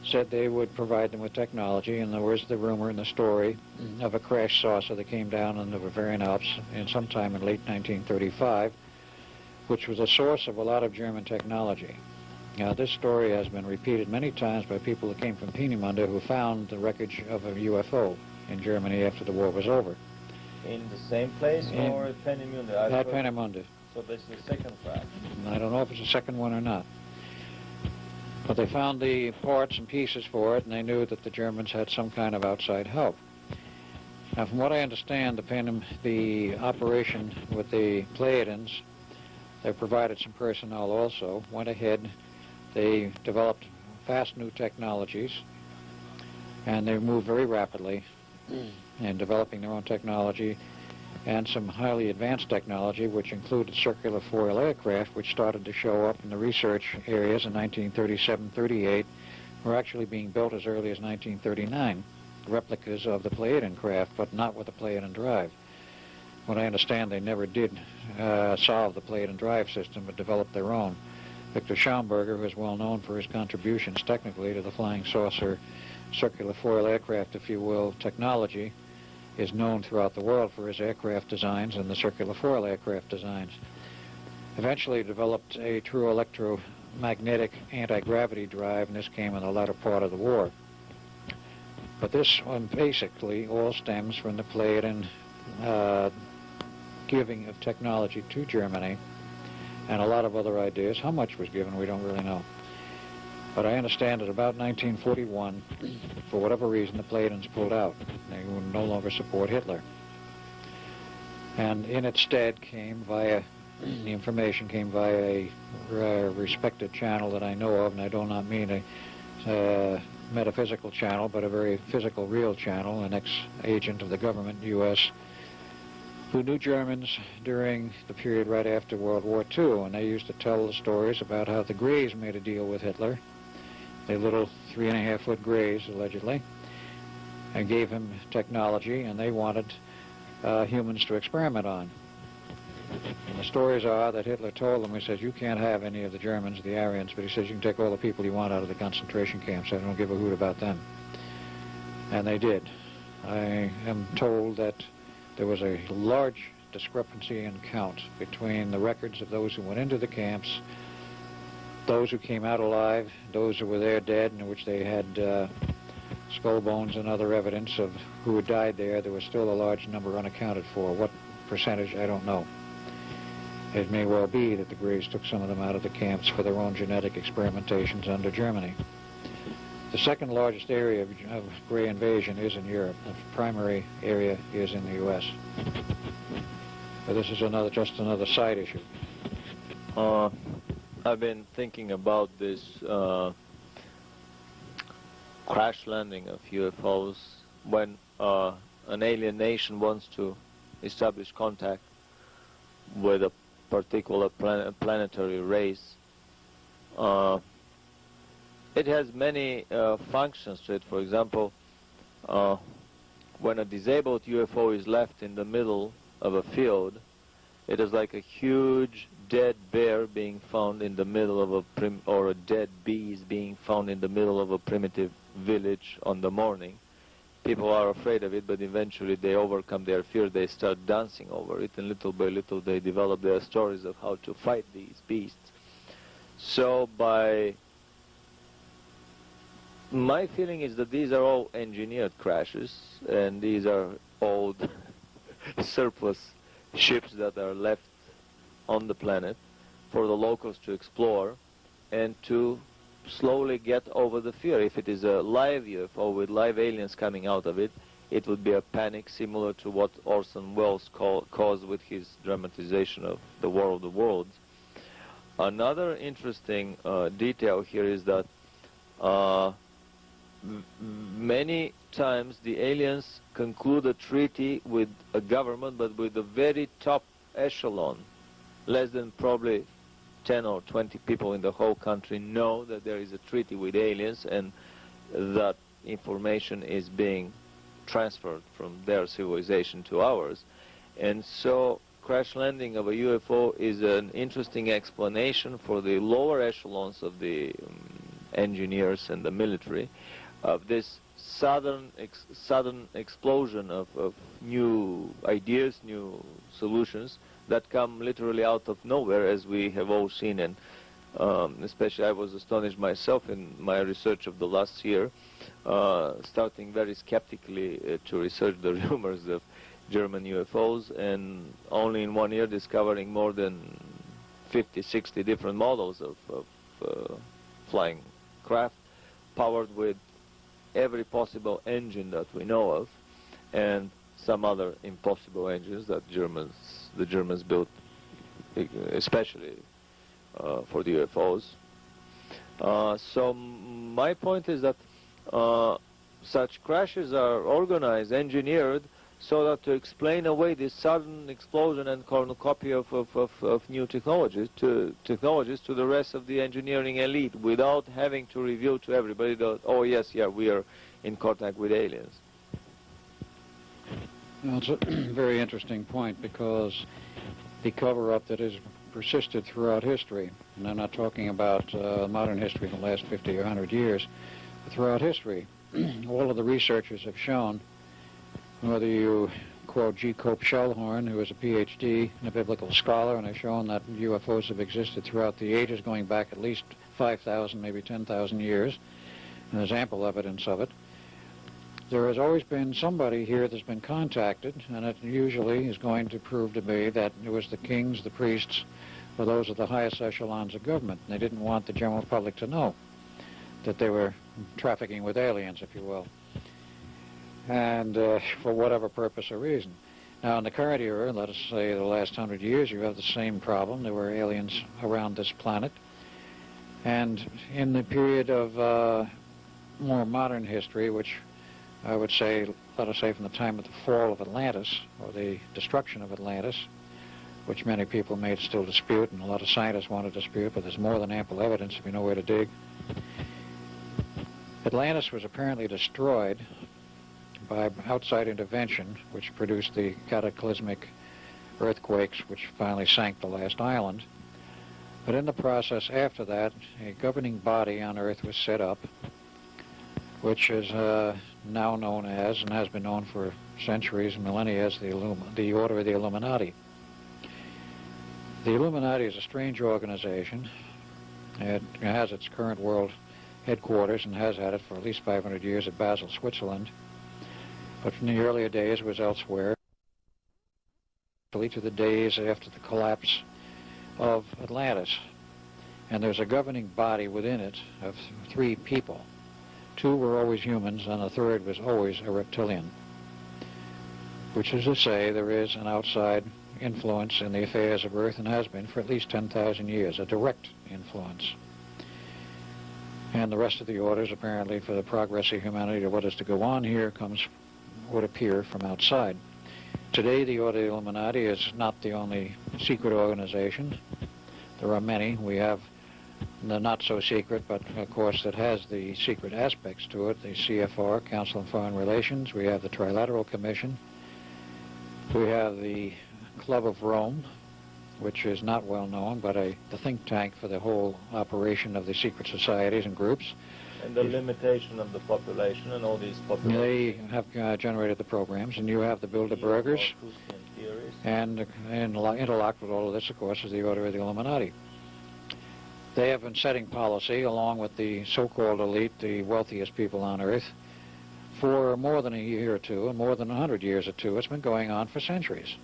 said they would provide them with technology, and there was the rumor in the story of a crash saucer that came down in the Bavarian Alps in sometime in late 1935, which was a source of a lot of German technology. Now, this story has been repeated many times by people who came from Peenemünde who found the wreckage of a UFO in Germany after the war was over. In the same place or at Peenemünde? At Peenemünde. So this is the second crash? I don't know if it's the second one or not. But they found the parts and pieces for it, and they knew that the Germans had some kind of outside help. Now, from what I understand, the operation with the Pleiadians, they provided some personnel also, went ahead, they developed fast new technologies, and they moved very rapidly in developing their own technology and some highly advanced technology, which included circular foil aircraft, which started to show up in the research areas in 1937-38, were actually being built as early as 1939, replicas of the Pleiadian craft, but not with the Pleiadian drive. What I understand, they never did solve the Pleiadian drive system, but developed their own. Victor Schaumburger, who is well known for his contributions technically to the flying saucer, circular foil aircraft, if you will, technology, is known throughout the world for his aircraft designs and the circular foil aircraft designs. Eventually developed a true electromagnetic anti-gravity drive, and this came in the latter part of the war. But this one basically all stems from the Pleiadian giving of technology to Germany and a lot of other ideas. How much was given, we don't really know. But I understand that about 1941, for whatever reason, the Pleiadians pulled out. They would no longer support Hitler. And in its stead came via, the information came via a respected channel that I know of, and I do not mean a metaphysical channel, but a very physical, real channel, an ex-agent of the government, U.S., who knew Germans during the period right after World War II, and they used to tell the stories about how the Greys made a deal with Hitler, the little 3.5-foot Greys, allegedly, and gave him technology, and they wanted humans to experiment on. And the stories are that Hitler told them, he says, you can't have any of the Germans, the Aryans, but he says you can take all the people you want out of the concentration camps. I don't give a hoot about them. And they did. I am told that there was a large discrepancy in count between the records of those who went into the camps, those who came out alive, those who were there dead, in which they had skull bones and other evidence of who had died there. There was still a large number unaccounted for. What percentage, I don't know. It may well be that the Greys took some of them out of the camps for their own genetic experimentations under Germany. The second largest area of Grey invasion is in Europe. The primary area is in the U.S. But this is just another side issue. I've been thinking about this crash landing of UFOs when an alien nation wants to establish contact with a particular planetary race. It has many functions to it. For example, when a disabled UFO is left in the middle of a field, it is like a huge dead bear being found in the middle of or a dead bee is being found in the middle of a primitive village on the morning. People are afraid of it, but eventually they overcome their fear. They start dancing over it, and little by little they develop their stories of how to fight these beasts. So my feeling is that these are all engineered crashes, and these are old surplus ships that are left on the planet for the locals to explore and to slowly get over the fear. If it is a live UFO with live aliens coming out of it, it would be a panic similar to what Orson Welles caused with his dramatization of The War of the Worlds. Another interesting detail here is that many times the aliens conclude a treaty with a government, but with the very top echelon. Less than probably 10 or 20 people in the whole country know that there is a treaty with aliens, and that information is being transferred from their civilization to ours. And so crash landing of a UFO is an interesting explanation for the lower echelons of the engineers and the military of this sudden explosion of new ideas, new solutions that come literally out of nowhere, as we have all seen. And especially I was astonished myself in my research of the last year, starting very skeptically to research the rumors of German UFOs, and only in 1 year discovering more than 50, 60 different models of flying craft powered with every possible engine that we know of, and some other impossible engines that the Germans built especially for the UFOs. So my point is that such crashes are organized, engineered, so that to explain away this sudden explosion and cornucopia of new technologies to the rest of the engineering elite, without having to reveal to everybody that, oh yes, yeah, we are in contact with aliens. Well, it's a very interesting point, because the cover-up that has persisted throughout history and I'm not talking about modern history in the last 50 or 100 years, but throughout history, all of the researchers have shown, whether you quote G. Cope Shellhorn, who is a PhD and a biblical scholar, and has shown that UFOs have existed throughout the ages, going back at least 5,000, maybe 10,000 years, and there's ample evidence of it. There has always been somebody here that's been contacted, and it usually is going to prove to be that it was the kings, the priests, or those of the highest echelons of government. They didn't want the general public to know that they were trafficking with aliens, if you will, and for whatever purpose or reason. Now, in the current era, let us say the last 100 years, you have the same problem. There were aliens around this planet. And in the period of more modern history, which I would say, let us say from the time of the fall of Atlantis, or the destruction of Atlantis, which many people may still dispute, and a lot of scientists want to dispute, but there's more than ample evidence if you know where to dig. Atlantis was apparently destroyed by outside intervention, which produced the cataclysmic earthquakes which finally sank the last island. But in the process after that, a governing body on Earth was set up, which is now known as, and has been known for centuries and millennia, as the Order of the Illuminati. The Illuminati is a strange organization. It has its current world headquarters, and has had it for at least 500 years at Basel, Switzerland. But from the earlier days it was elsewhere, to the days after the collapse of Atlantis. And there's a governing body within it of 3 people. 2 were always humans, and the 3rd was always a reptilian. Which is to say, there is an outside influence in the affairs of Earth, and has been for at least 10,000 years, a direct influence. And the rest of the orders, apparently, for the progress of humanity, or what is to go on here, would appear from outside. Today, the Order of the Illuminati is not the only secret organization. There are many. We have the not-so-secret, but of course that has the secret aspects to it, the CFR, Council on Foreign Relations. We have the Trilateral Commission. We have the Club of Rome, which is not well known, but the think tank for the whole operation of the secret societies and groups. And the limitation of the population and all these populations. They have generated the programs, and you have the Bilderbergers, and interlocked with all of this, of course, is the Order of the Illuminati. They have been setting policy, along with the so-called elite, the wealthiest people on Earth, for more than a year or two, and more than 100 years or two. It's been going on for centuries,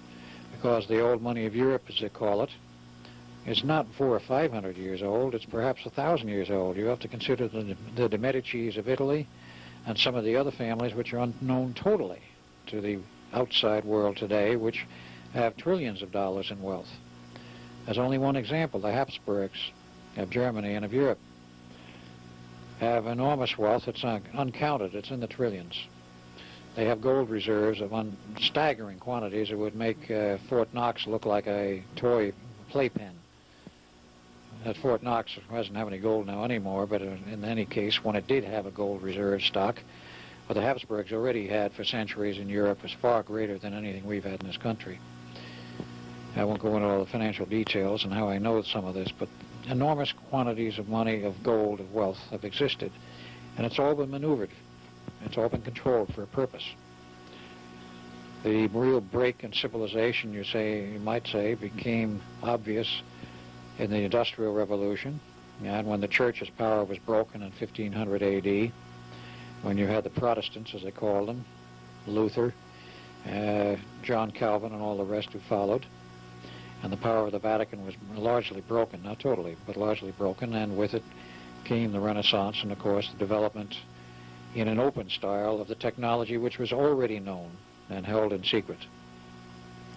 because the old money of Europe, as they call it, is not 400 or 500 years old. It's perhaps 1,000 years old. You have to consider the de Medicis of Italy and some of the other families which are unknown totally to the outside world today, which have trillions of dollars in wealth. As only one example, the Habsburgs of Germany and of Europe have enormous wealth. It's uncounted. It's in the trillions. They have gold reserves of staggering quantities. It would make Fort Knox look like a toy playpen. That Fort Knox doesn't have any gold now anymore, but in any case, when it did have a gold reserve stock, what the Habsburgs already had for centuries in Europe was far greater than anything we've had in this country. I won't go into all the financial details and how I know some of this, but enormous quantities of money, of gold, of wealth have existed, and it's all been maneuvered. It's all been controlled for a purpose. The real break in civilization, you might say, became obvious in the Industrial Revolution, and when the church's power was broken in 1500 A.D., when you had the Protestants, as they called them, Luther, John Calvin, and all the rest who followed, and the power of the Vatican was largely broken, not totally, but largely broken, and with it came the Renaissance and, of course, the development in an open style of the technology which was already known and held in secret.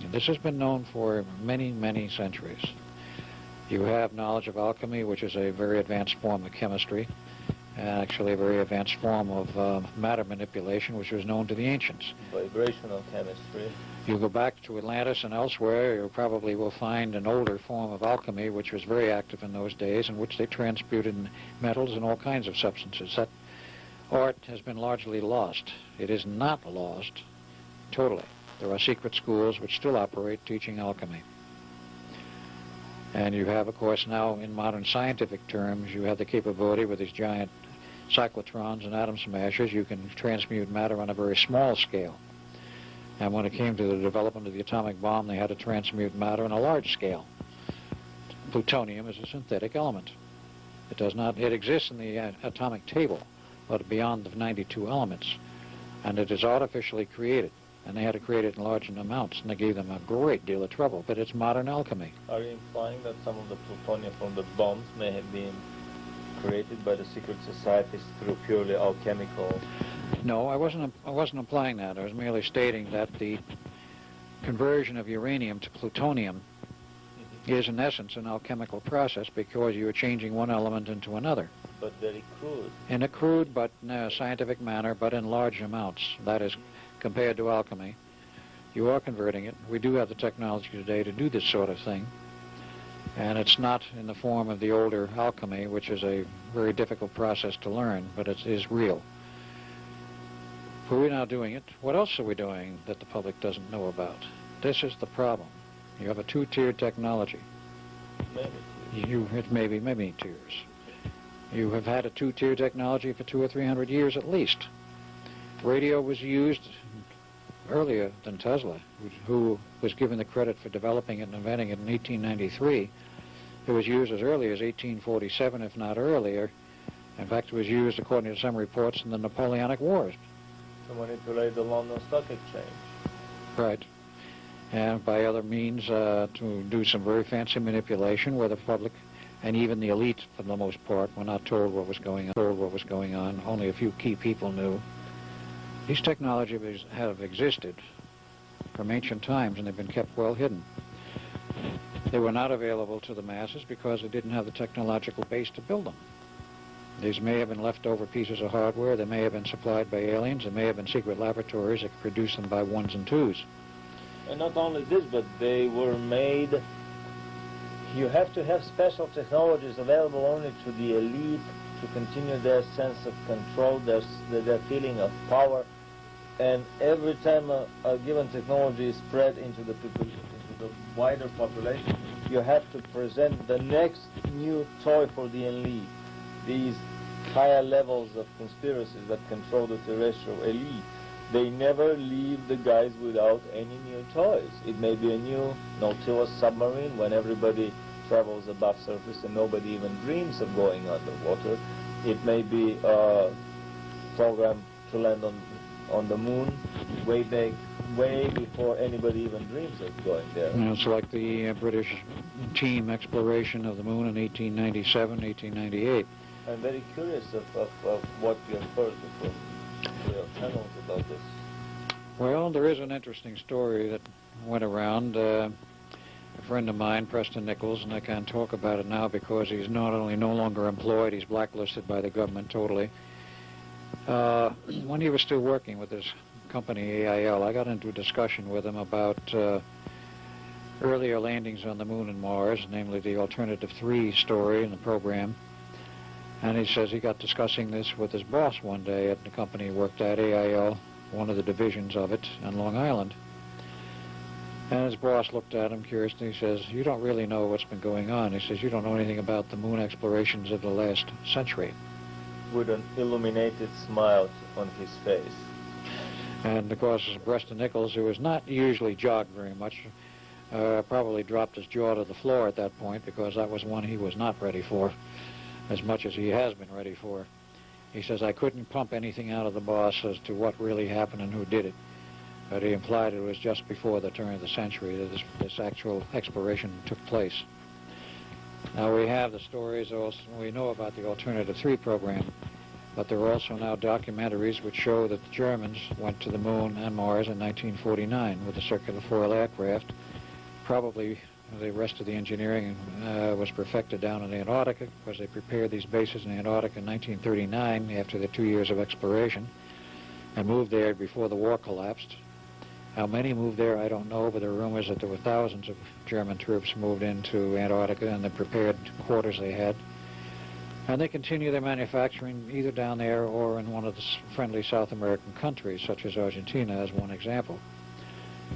And this has been known for many, many centuries. You have knowledge of alchemy, which is a very advanced form of chemistry, and actually a very advanced form of matter manipulation, which was known to the ancients. Vibrational chemistry. You go back to Atlantis and elsewhere, you probably will find an older form of alchemy, which was very active in those days, in which they transmuted metals and all kinds of substances. That art has been largely lost. It is not lost totally. There are secret schools which still operate teaching alchemy. And you have, of course, now in modern scientific terms, you have the capability with these giant cyclotrons and atom smashers, you can transmute matter on a very small scale. And when it came to the development of the atomic bomb, they had to transmute matter on a large scale. Plutonium is a synthetic element. It exists in the atomic table, but beyond the 92 elements. And it is artificially created. And they had to create it in large amounts, and they gave them a great deal of trouble. But it's modern alchemy. Are you implying that some of the plutonium from the bombs may have been created by the secret societies through purely alchemical? No, I wasn't implying that. I was merely stating that the conversion of uranium to plutonium is in essence an alchemical process because you are changing one element into another. But very crude. In a crude but scientific manner, but in large amounts. That is, compared to alchemy, you are converting it. We do have the technology today to do this sort of thing. And it's not in the form of the older alchemy, which is a very difficult process to learn, but it is real. We're now doing it. What else are we doing that the public doesn't know about? This is the problem. You have a two-tiered technology. It may be many tiers. You have had a two-tier technology for 200 or 300 years at least. Radio was used earlier than Tesla, who was given the credit for developing it and inventing it in 1893. It was used as early as 1847, if not earlier. In fact, it was used, according to some reports, in the Napoleonic Wars. To manipulate the London Stock Exchange. Right. And by other means to do some very fancy manipulation where the public and even the elite, for the most part, were not told what was going on. Only a few key people knew. These technologies have existed from ancient times, and they've been kept well hidden. They were not available to the masses because they didn't have the technological base to build them. These may have been leftover pieces of hardware. They may have been supplied by aliens. There may have been secret laboratories that could produce them by ones and twos. And not only this, but they were made. You have to have special technologies available only to the elite to continue their sense of control, their feeling of power. And every time a given technology is spread into the wider population, you have to present the next new toy for the elite. These higher levels of conspiracies that control the terrestrial elite, they never leave the guys without any new toys. It may be a new Nautilus submarine when everybody travels above surface and nobody even dreams of going underwater. It may be a program to land on the moon way before anybody even dreams of going there. It's like the British team exploration of the moon in 1897, 1898. I'm very curious of what you have heard from your channels about this. Well, there is an interesting story that went around. A friend of mine, Preston Nichols, and I can't talk about it now because he's not only no longer employed, he's blacklisted by the government totally. When he was still working with his company, AIL, I got into a discussion with him about earlier landings on the moon and Mars, namely the Alternative 3 story in the program. And he says he got discussing this with his boss one day at the company he worked at, AIL, one of the divisions of it on Long Island. And his boss looked at him curiously. He says, "You don't really know what's been going on." He says, "You don't know anything about the moon explorations of the last century." With an illuminated smile on his face. And of course, Preston Nichols, who was not usually jogged very much, probably dropped his jaw to the floor at that point because that was one he was not ready for, as much as he has been ready for. He says, "I couldn't pump anything out of the boss as to what really happened and who did it." But he implied it was just before the turn of the century that this actual exploration took place. Now we have the stories, also, we know about the Alternative 3 program, but there are also now documentaries which show that the Germans went to the moon and Mars in 1949 with the circular foil aircraft. Probably the rest of the engineering was perfected down in Antarctica because they prepared these bases in Antarctica in 1939 after the 2 years of exploration and moved there before the war collapsed. How many moved there, I don't know, but there are rumors that there were thousands of German troops moved into Antarctica and the prepared quarters they had. And they continue their manufacturing either down there or in one of the friendly South American countries, such as Argentina, as one example.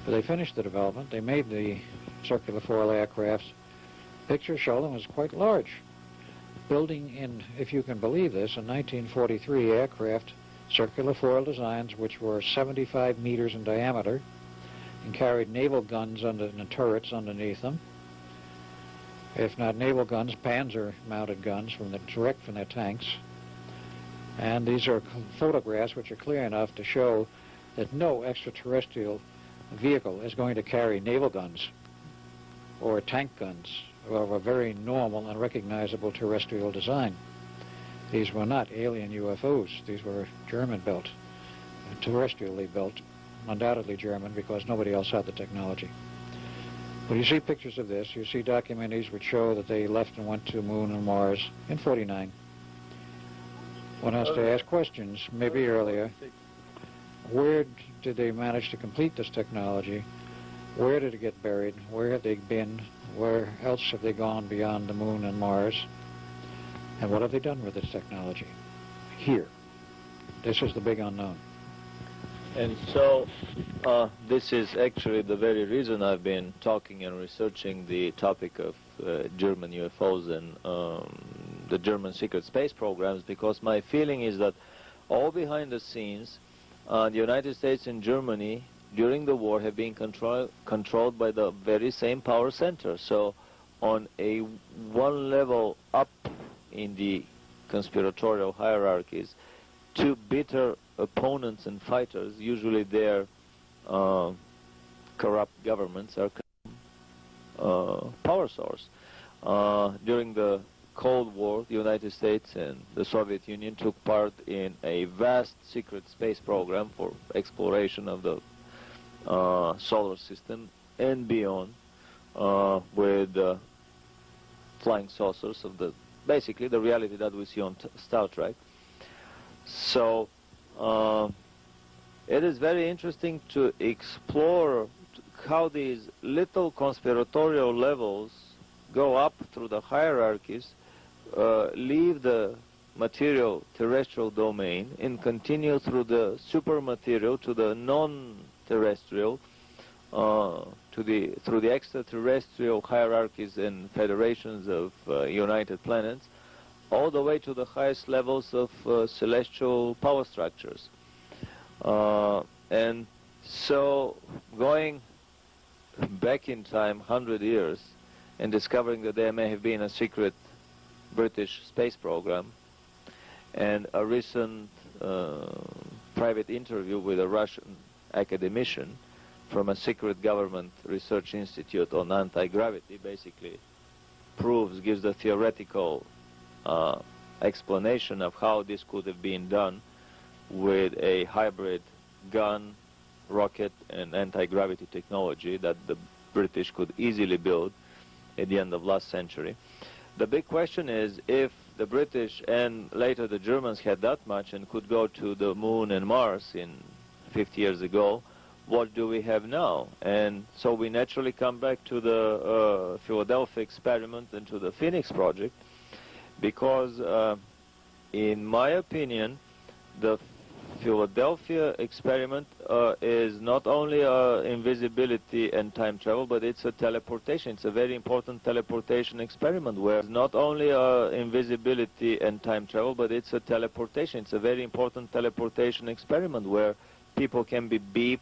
But they finished the development. They made the circular foil aircrafts Pictures show them as quite large. Building in, if you can believe this, in 1943 aircraft, circular foil designs which were 75 meters in diameter and carried naval guns under the turrets underneath them. If not naval guns, Panzer-mounted guns direct from their tanks. And these are photographs which are clear enough to show that no extraterrestrial vehicle is going to carry naval guns or tank guns of a very normal and recognizable terrestrial design. These were not alien UFOs. These were German-built, terrestrially built, undoubtedly German because nobody else had the technology. But you see pictures of this, you see documentaries which show that they left and went to the moon and Mars in '49. One has to ask questions, maybe earlier. Where did they manage to complete this technology? Where did it get buried? Where have they been? Where else have they gone beyond the moon and Mars? And what have they done with this technology? Here. This is the big unknown. And so this is actually the very reason I've been talking and researching the topic of German UFOs and the German secret space programs, because my feeling is that all behind the scenes, the United States and Germany during the war have been controlled by the very same power center. So on a one level up in the conspiratorial hierarchies, two bitter opponents and fighters, usually their corrupt governments, are power source. During the Cold War, the United States and the Soviet Union took part in a vast secret space program for exploration of the solar system and beyond, with flying saucers of basically the reality that we see on Star Trek. So it is very interesting to explore how these little conspiratorial levels go up through the hierarchies, leave the material terrestrial domain and continue through the supermaterial to the non-terrestrial, through the extraterrestrial hierarchies and federations of united planets, all the way to the highest levels of celestial power structures. And so going back in time 100 years and discovering that there may have been a secret British space program, and a recent private interview with a Russian academician from a secret government research institute on anti-gravity basically gives the theoretical explanation of how this could have been done with a hybrid gun, rocket, and anti-gravity technology that the British could easily build at the end of last century. The big question is, if the British and later the Germans had that much and could go to the moon and Mars in 50 years ago, what do we have now? And so we naturally come back to the Philadelphia experiment and to the Phoenix project, because in my opinion, the Philadelphia experiment is not only invisibility and time travel, but it's a teleportation. It's a very important teleportation experiment where not only invisibility and time travel, but it's a teleportation. It's a very important teleportation experiment where people can be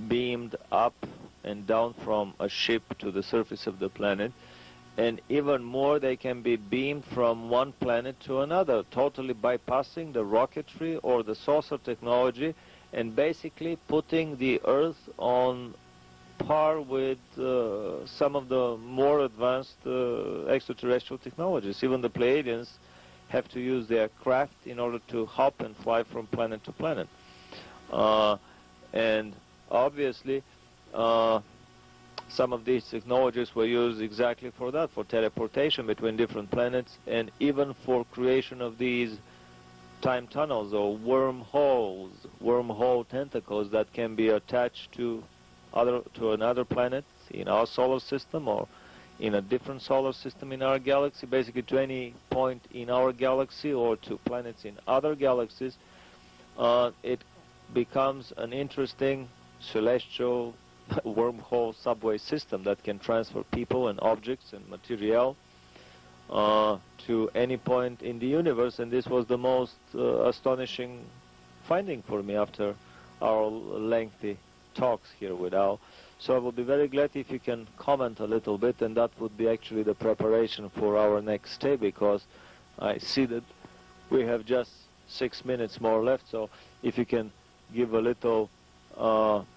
beamed up and down from a ship to the surface of the planet. And even more, they can be beamed from one planet to another, totally bypassing the rocketry or the saucer technology and basically putting the Earth on par with some of the more advanced extraterrestrial technologies. Even the Pleiadians have to use their craft in order to hop and fly from planet to planet. And obviously, some of these technologies were used exactly for that, for teleportation between different planets, and even for creation of these time tunnels or wormholes, wormhole tentacles that can be attached to another planet in our solar system or in a different solar system in our galaxy, basically to any point in our galaxy or to planets in other galaxies. It becomes an interesting celestial wormhole subway system that can transfer people and objects and material to any point in the universe, and this was the most astonishing finding for me after our lengthy talks here with Al. So I would be very glad if you can comment a little bit, and that would be actually the preparation for our next stay, because I see that we have just 6 minutes more left. So if you can give a little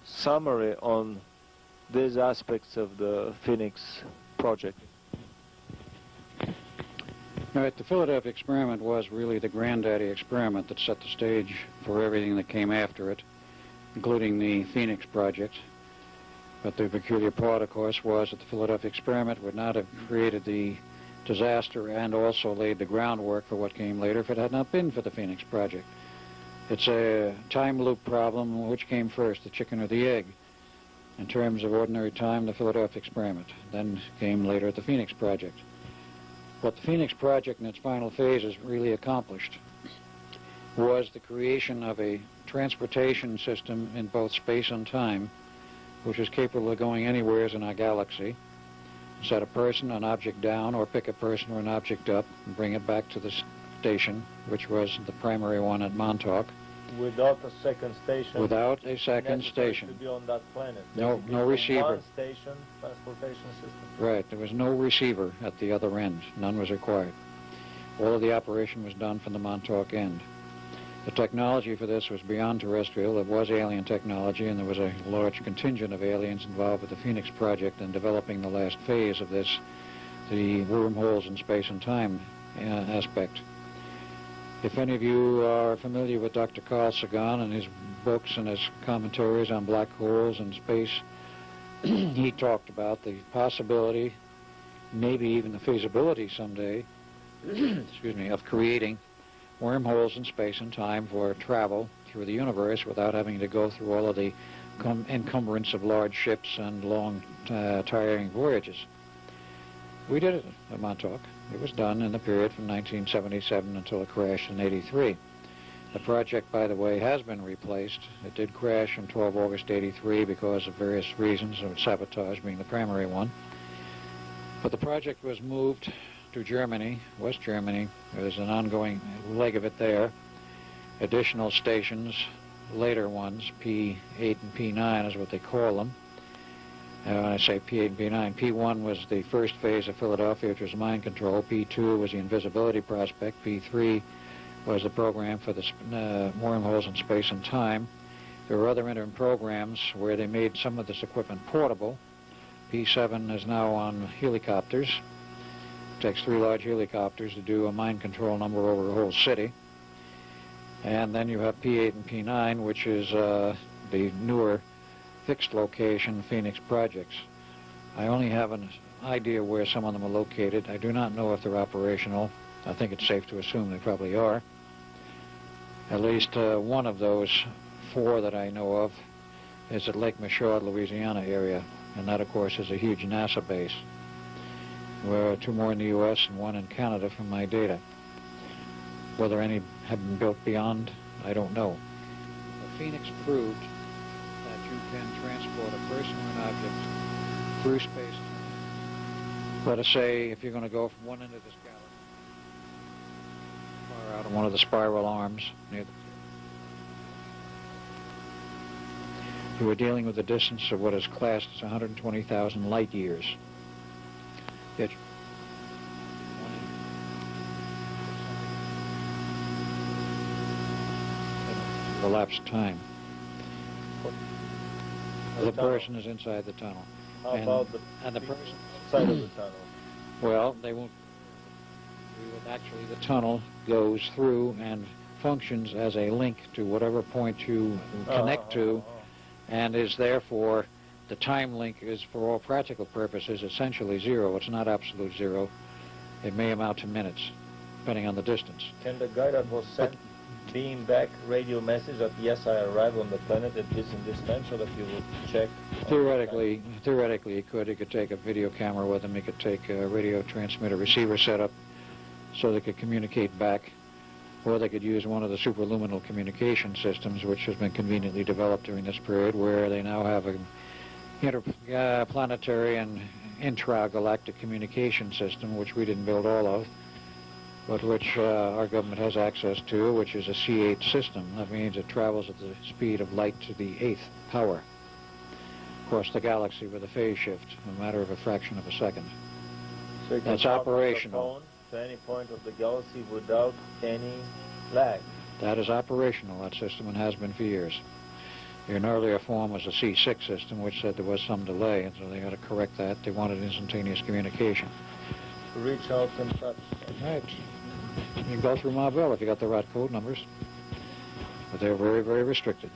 summary on these aspects of the Phoenix project. All right, the Philadelphia experiment was really the granddaddy experiment that set the stage for everything that came after it, including the Phoenix project. But the peculiar part, of course, was that the Philadelphia experiment would not have created the disaster and also laid the groundwork for what came later if it had not been for the Phoenix project. It's a time loop problem. Which came first, the chicken or the egg? In terms of ordinary time, the Philadelphia experiment. Then came later the Phoenix project. What the Phoenix project in its final phases really accomplished was the creation of a transportation system in both space and time, which is capable of going anywhere in our galaxy, set a person, an object down, or pick a person or an object up and bring it back to the station, which was the primary one at Montauk. Without a second station. Without a second station. To be on that planet. No receiver. One station transportation system. Right. There was no receiver at the other end. None was required. All of the operation was done from the Montauk end. The technology for this was beyond terrestrial. It was alien technology, and there was a large contingent of aliens involved with the Phoenix project in developing the last phase of this, the wormholes in space and time aspect. If any of you are familiar with Dr. Carl Sagan and his books and his commentaries on black holes and space, he talked about the possibility, maybe even the feasibility someday, excuse me, of creating wormholes in space and time for travel through the universe without having to go through all of the encumbrance of large ships and long, tiring voyages. We did it at Montauk. It was done in the period from 1977 until it crashed in '83. The project, by the way, has been replaced. It did crash on 12 August '83 because of various reasons, of sabotage being the primary one. But the project was moved to Germany, West Germany. There's an ongoing leg of it there. Additional stations, later ones, P8 and P9 is what they call them. When I say P8 and P9, P1 was the first phase of Philadelphia, which was mind control. P2 was the invisibility prospect. P3 was the program for the wormholes in space and time. There were other interim programs where they made some of this equipment portable. P7 is now on helicopters. It takes 3 large helicopters to do a mind control number over a whole city. And then you have P8 and P9, which is the newer fixed location Phoenix projects. I only have an idea where some of them are located. I do not know if they're operational. I think it's safe to assume they probably are. At least one of those 4 that I know of is at Lake Michaud, Louisiana area, and that, of course, is a huge NASA base. There are 2 more in the U.S. and 1 in Canada from my data. Whether any have been built beyond, I don't know. But Phoenix proved that you can transport a person or an object through space. Let us say if you're going to go from one end of this galaxy far out on one of the spiral arms near the you were dealing with a distance of what is classed as 120,000 light years. Yet elapsed time. The person is inside the tunnel. How about the person outside of the tunnel? Well, they won't. Actually, the tunnel goes through and functions as a link to whatever point you connect to, and is therefore, the time link is, for all practical purposes, essentially 0. It's not absolute 0. It may amount to minutes, depending on the distance. Can the guy that was sent beam back radio message that yes, I arrived on the planet at this and this time, so that you would check? Theoretically, he could. He could take a video camera with him. He could take a radio transmitter receiver setup so they could communicate back, or they could use one of the superluminal communication systems, which has been conveniently developed during this period, where they now have interplanetary and intragalactic communication system, which we didn't build all of, but which our government has access to, which is a C8 system. That means it travels at the speed of light to the 8th power across the galaxy with a phase shift, a matter of a fraction of a second. So that's operational. To any point of the galaxy without any lag. That is operational, that system, and has been for years. In earlier form was a C6 system, which said there was some delay, and so they had to correct that. They wanted instantaneous communication. Reach out and touch. Right. You can go through my bill if you got the right code numbers. But they're very, very restricted.